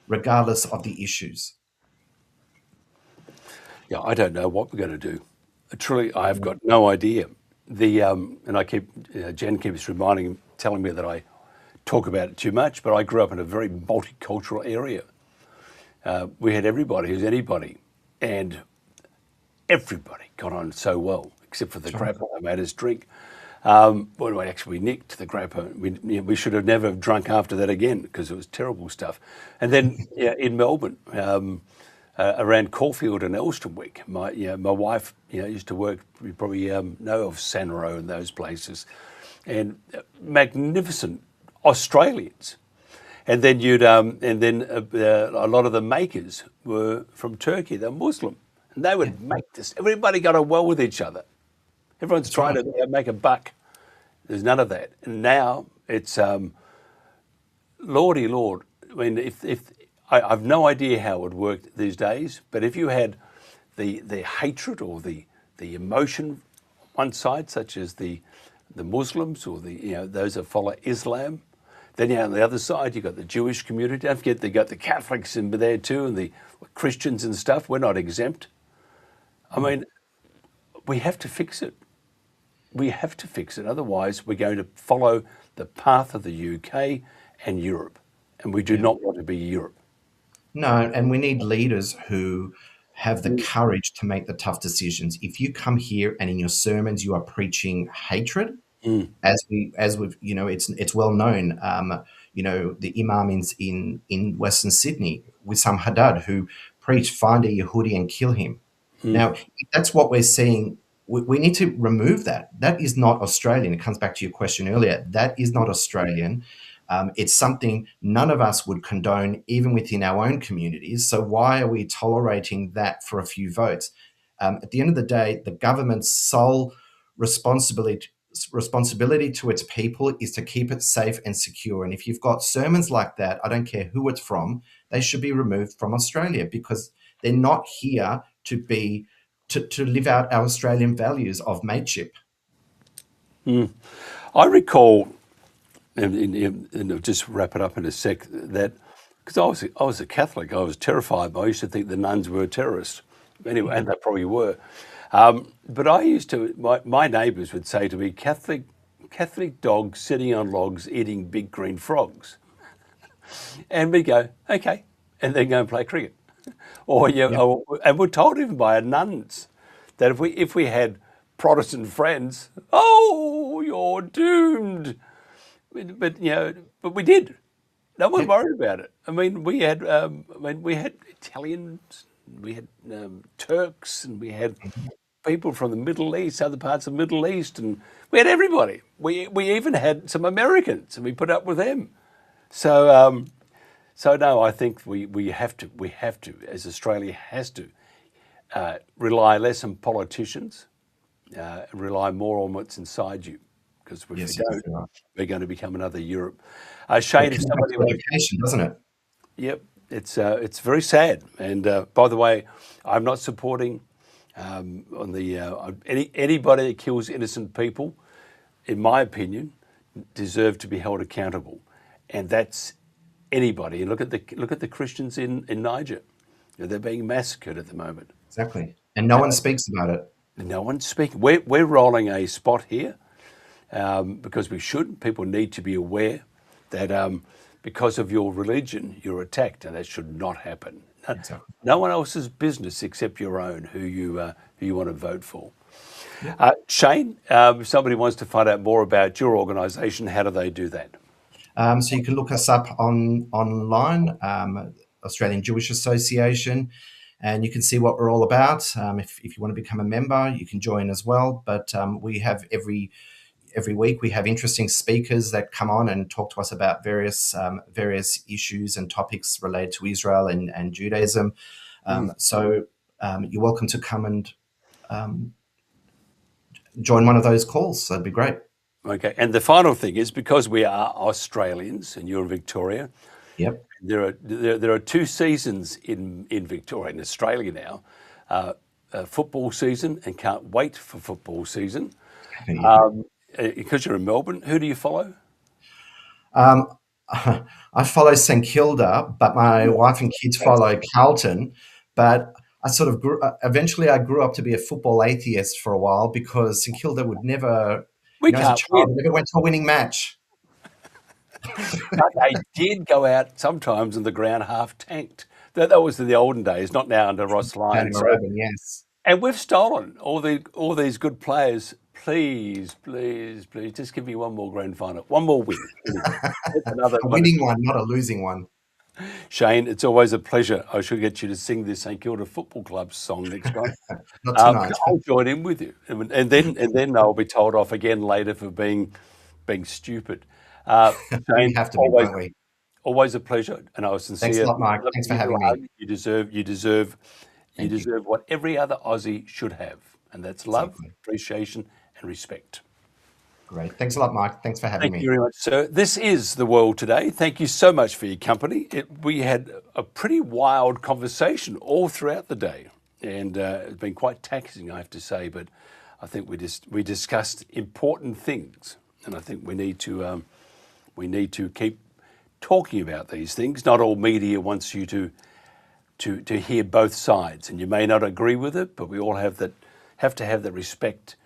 regardless of the issues. Yeah, I don't know what we're going to do. Truly, I've got no idea. and I keep Jen keeps telling me that I talk about it too much, but I grew up in a very multicultural area. We had everybody who's anybody, and everybody got on so well, except for the grandpa who made us drink. Well, actually, we nicked the grandpa. We should have never drunk after that again because it was terrible stuff. And then in Melbourne, around Caulfield and Elstonwick, my wife used to work. You probably know of Sanro and those places, and magnificent Australians. And then a lot of the makers were from Turkey. They're Muslim, and they would make this. Everybody got on well with each other. Everyone's trying to make a buck. There's none of that. And now it's lordy lord. I mean, I've no idea how it would work these days, but if you had the hatred or the emotion on one side, such as the Muslims or those that follow Islam, then on the other side you got the Jewish community. Don't forget they got the Catholics in there too, and the Christians and stuff. We're not exempt. I mean, we have to fix it. We have to fix it. Otherwise, we're going to follow the path of the UK and Europe, and we do not want to be Europe. No, and we need leaders who have the courage to make the tough decisions. If you come here and in your sermons you are preaching hatred, as we've it's well known. The imam in Western Sydney, Wissam Haddad, who preached find a Yehudi and kill him. Now, if that's what we're seeing, we need to remove that. That is not Australian. It comes back to your question earlier. That is not Australian. It's something none of us would condone, even within our own communities. So why are we tolerating that for a few votes? At the end of the day, the government's sole responsibility to its people is to keep it safe and secure. And if you've got sermons like that, I don't care who it's from, they should be removed from Australia because they're not here to live out our Australian values of mateship. I recall, and I'll just wrap it up in a sec, that because I was a Catholic, I was terrified. I used to think the nuns were terrorists. Anyway, and they probably were. But I used to, my neighbours would say to me, Catholic dogs sitting on logs eating big green frogs. And we'd go, okay, and then go and play cricket. And we're told even by our nuns that if we had Protestant friends, oh, you're doomed. But we did. No one worried about it. I mean, we had Italians, we had Turks, and we had people from the Middle East, other parts of the Middle East, and we had everybody. We even had some Americans, and we put up with them. So no, I think we have to, as Australia has to, rely less on politicians, rely more on what's inside you. Because if we don't, we're going to become another Europe. Shane, if somebody education, doesn't it? Yep, it's very sad. And by the way, I'm not supporting anybody that kills innocent people. In my opinion, deserve to be held accountable, and that's anybody. And look at the Christians in Niger. They're being massacred at the moment. Exactly, and no one speaks about it. No one's speaking. We're rolling a spot here. Because we should. People need to be aware that because of your religion, you're attacked, and that should not happen. Exactly. No one else's business except your own, who you want to vote for. Yeah. Shane, if somebody wants to find out more about your organisation, how do they do that? So you can look us up online, Australian Jewish Association, and you can see what we're all about. If you want to become a member, you can join as well. But we have every week we have interesting speakers that come on and talk to us about various issues and topics related to Israel and Judaism. So you're welcome to come and join one of those calls. That'd be great. Okay. And the final thing is, because we are Australians and you're in Victoria, yep. There are two seasons in Victoria, in Australia now, football season, and can't wait for football season. Because you're in Melbourne, who do you follow? I follow St Kilda, but my wife and kids follow Carlton. But I sort of eventually I grew up to be a football atheist for a while because St Kilda would never, We as a can't child, win. never went to a winning match. But they did go out sometimes and the ground half tanked. That was in the olden days, not now under Ross Lyon. So, Yes. and we've stolen all these good players. Please, please, please, just give me one more grand final, one more win. Another A winning one, not a losing one. Shane, it's always a pleasure. I should get you to sing this St Kilda Football Club song next month. Not tonight. I'll join in with you, and then I'll be told off again later for being stupid. Shane, We have to be, always, don't we? always a pleasure, and I was sincere. Thanks a lot, Mike. Thanks for having me. You deserve what every other Aussie should have, and that's love, appreciation, and respect. Great. Thanks a lot, Mike. Thanks for having me. Thank you very much, sir. This is The World Today. Thank you so much for your company. We had a pretty wild conversation all throughout the day, and it's been quite taxing, I have to say, but I think we discussed important things, and I think we need to keep talking about these things. Not all media wants you to hear both sides, and you may not agree with it, but we all have to have the respect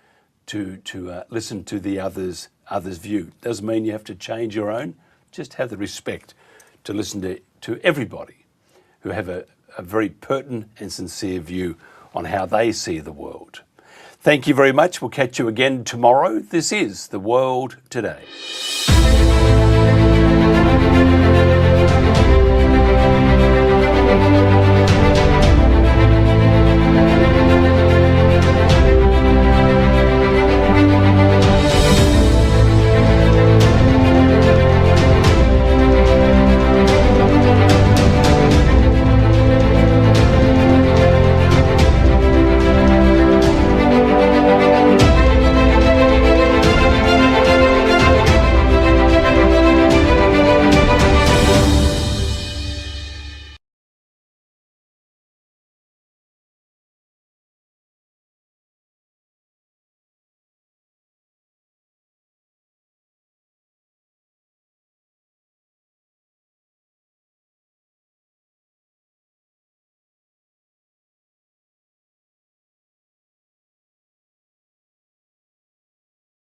to listen to the other's view. Doesn't mean you have to change your own. Just have the respect to listen to everybody who have a very pertinent and sincere view on how they see the world. Thank you very much. We'll catch you again tomorrow. This is The World Today.